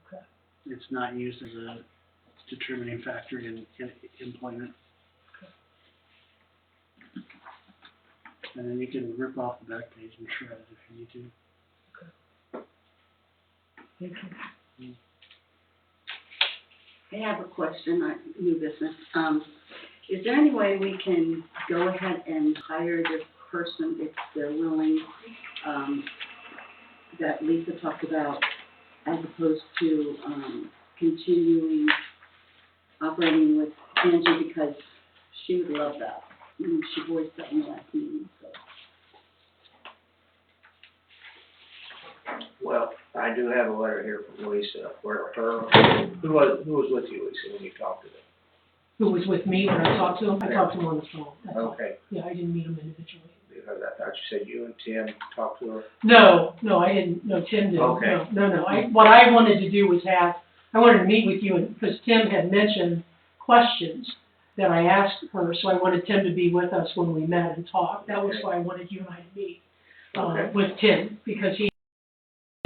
Okay. it's not used as a determining factor in employment. And then you can rip off the back page and shred it if you need to. Thank you. I have a question, new business. Is there any way we can go ahead and hire this person if they're willing, that Lisa talked about, as opposed to, continuing operating with Angie, because she would love that. She voiced that in the last meeting, so. Well, I do have a letter here from Lisa, who was with you, Lisa, when you talked to them? Who was with me when I talked to him? I talked to him on the phone, that's all. Okay, Yeah, I didn't meet him individually. because I thought you said you and Tim talked to her. No, I didn't, no, Tim didn't, Okay. no, what I wanted to do was I wanted to meet with you, and, because Tim had mentioned questions that I asked her, so I wanted Tim to be with us when we met and talked. That was Okay. why I wanted you and I to meet, Okay. with Tim, because he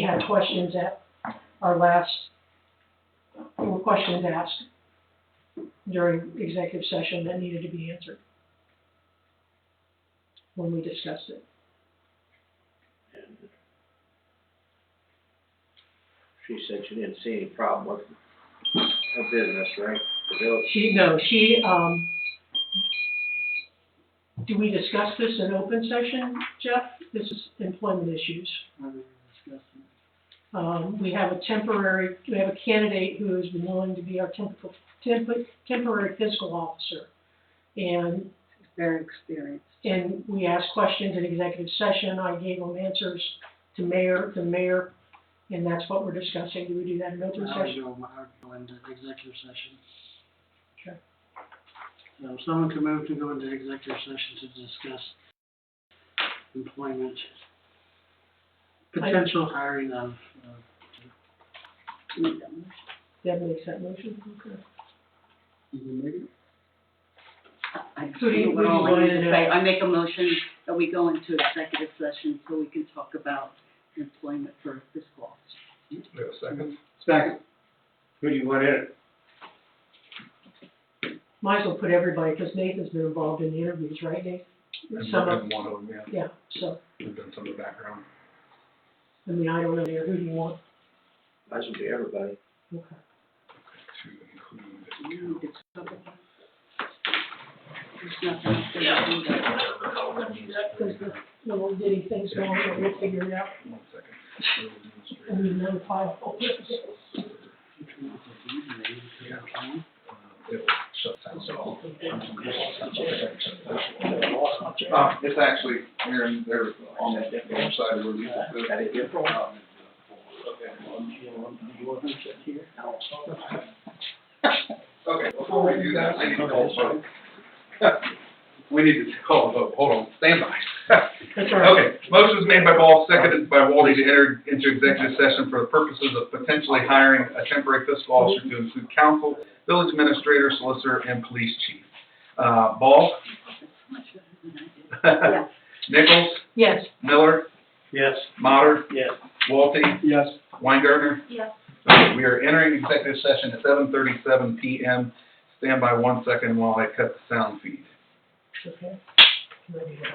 had questions at our last, there were questions asked during executive session that needed to be answered when we discussed it. And she said she didn't see any problem with her business, right? The village. Do we discuss this in open session, Jeff? This is employment issues. What are we discussing? We have a candidate who has been willing to be our temporary fiscal officer. And Very experienced. And we asked questions in executive session, I gave them answers to the mayor, and that's what we're discussing. Do we do that in open I would session? go into executive session. Okay. So someone can move to go into executive session to discuss employment, potential hiring of, Deb makes that motion, okay. I Who do you- don't know who do you what all I want need to to do? say. I make a motion that we go into executive session so we can talk about employment for fiscal officer. We have a second. Second. Who do you want in it? Might as well put everybody, because Nathan's been involved in the interviews, right, Nate? And Some we're of, in one of them, yeah. yeah, so, We've done some of the background. I mean, I don't know, who do you want? Might as well be everybody. Okay. To include. You need to talk about- There's nothing else to do. Because the little bitty thing's going on, we'll figure it out. 1 second. And we notify. It'll shut down. It's actually, they're on the other side where we. Okay, before we do that, I need to call a vote. We need to call a vote, hold on, stand by. That's all right. Okay, motion was made by Ball, seconded by Walde to enter into executive session for the purposes of potentially hiring a temporary fiscal officer to include counsel, village administrator, solicitor, and police chief. Ball? Yeah. Nichols? Yes. Miller? Yes. Mater? Yes. Walte? Yes. Weingartner? Yes. Okay, we are entering executive session at 7:37 PM. Stand by 1 second while I cut the sound feed. Okay. Ready to go.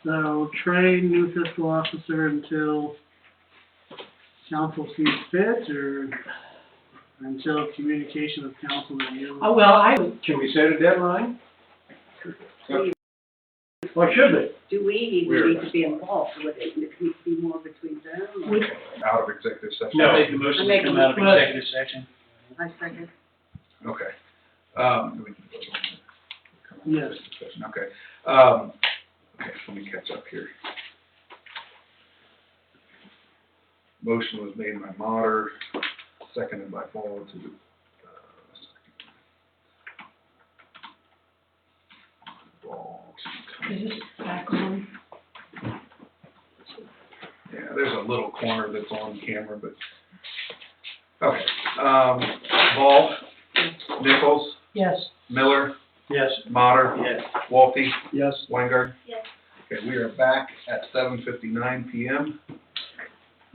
So train new fiscal officer until council sees fit, or until communication with council that you? Well, I would, Can we set a deadline? Why should they? Do we even need to be involved with it? It needs to be more between them? or- would, Out of executive session? No. I make the motion I to make come a out of motion. executive section. I second. Okay. We can vote on it. Yes. Discussion, okay. Okay, let me catch up here. Motion was made by Mater, seconded by Paul to, Ball to is this back on? Yeah, there's a little corner that's on camera, but, okay. Ball, Nichols, Yes. Miller, Yes. Mater, Yes. Walke, Yes. Weingart. Yes. Okay, we are back at 7:59 PM.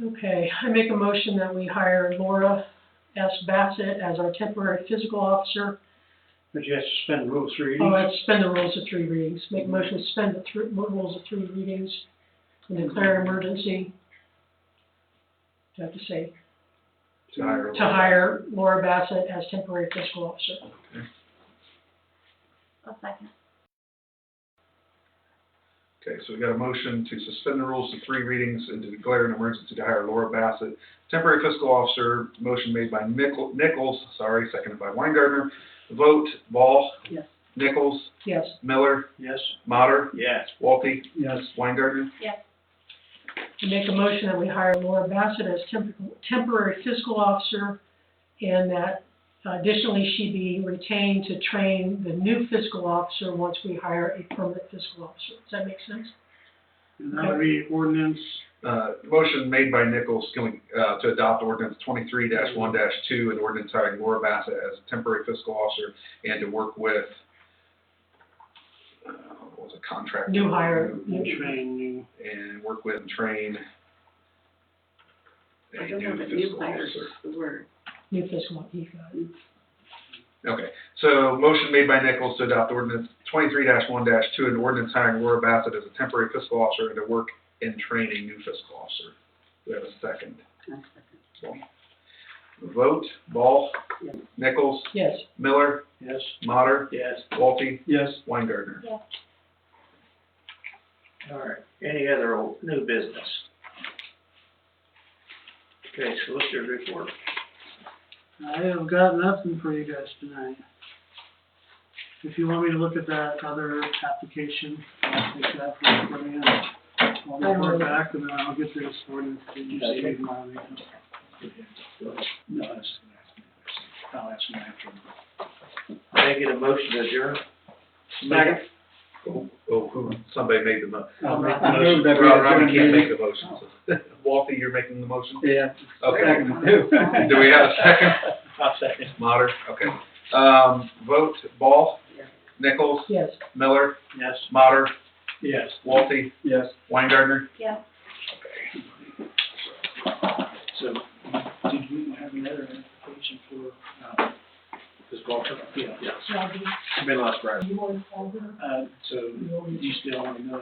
Okay, I make a motion that we hire Laura S. Bassett as our temporary physical officer. But you have to suspend rules 3 Oh, readings. let's suspend the rules of 3 readings. Make a motion to suspend the rules of 3 readings and declare emergency. Do I have to say? To hire. To hire Laura Bassett as temporary fiscal officer. I'll second. Okay, so we got a motion to suspend the rules to 3 readings and to declare an emergency to hire Laura Bassett, temporary fiscal officer. Motion made by Nichols, seconded by Weingartner. Vote, Ball. Yes. Nichols, Yes. Miller, Yes. Mater, Yes. Walke, Yes. Weingartner. Yes. I make a motion that we hire Laura Bassett as temporary fiscal officer, and that additionally she be retained to train the new fiscal officer once we hire a permanent fiscal officer. Does that make sense? And that would be ordinance, Motion made by Nichols, can we, to adopt ordinance 23-1-2, and ordinance hiring Laura Bassett as a temporary fiscal officer and to work with, what was it, contract? New hire, train new. And work with and train a I don't know new that new fiscal hires officer. is the word. new fiscal, you got it. Okay, so motion made by Nichols to adopt ordinance 23-1-2, and ordinance hiring Laura Bassett as a temporary fiscal officer and to work and train a new fiscal officer. Do we have a second? I second. Vote, Ball, Yes. Nichols, Yes. Miller, Yes. Mater, Yes. Walke, Yes. Weingartner. Yes. All right, any other new business? Okay, solicitor's report. I have got nothing for you guys tonight. If you want me to look at that other application, I'll take that for you. I'll report back and then I'll get this ordinance to you. so you can file it. No, that's, I'll ask him after. I get a motion to adjourn. Second. Somebody made the motion. I'll make the Rob, motion that we Robbie adjourn can't meeting. make the motion, so. Walke, you're making the motion? Yeah. Okay. Second, too. Do we have a second? I'll second. Mater, okay. Vote, Ball, Yes. Nichols, Yes. Miller, Yes. Mater, Yes. Walke, Yes. Weingartner. Yes. So, did you have another application for, This Walter? yeah, Robbie, Been last Friday. you want to call her? so you still want to know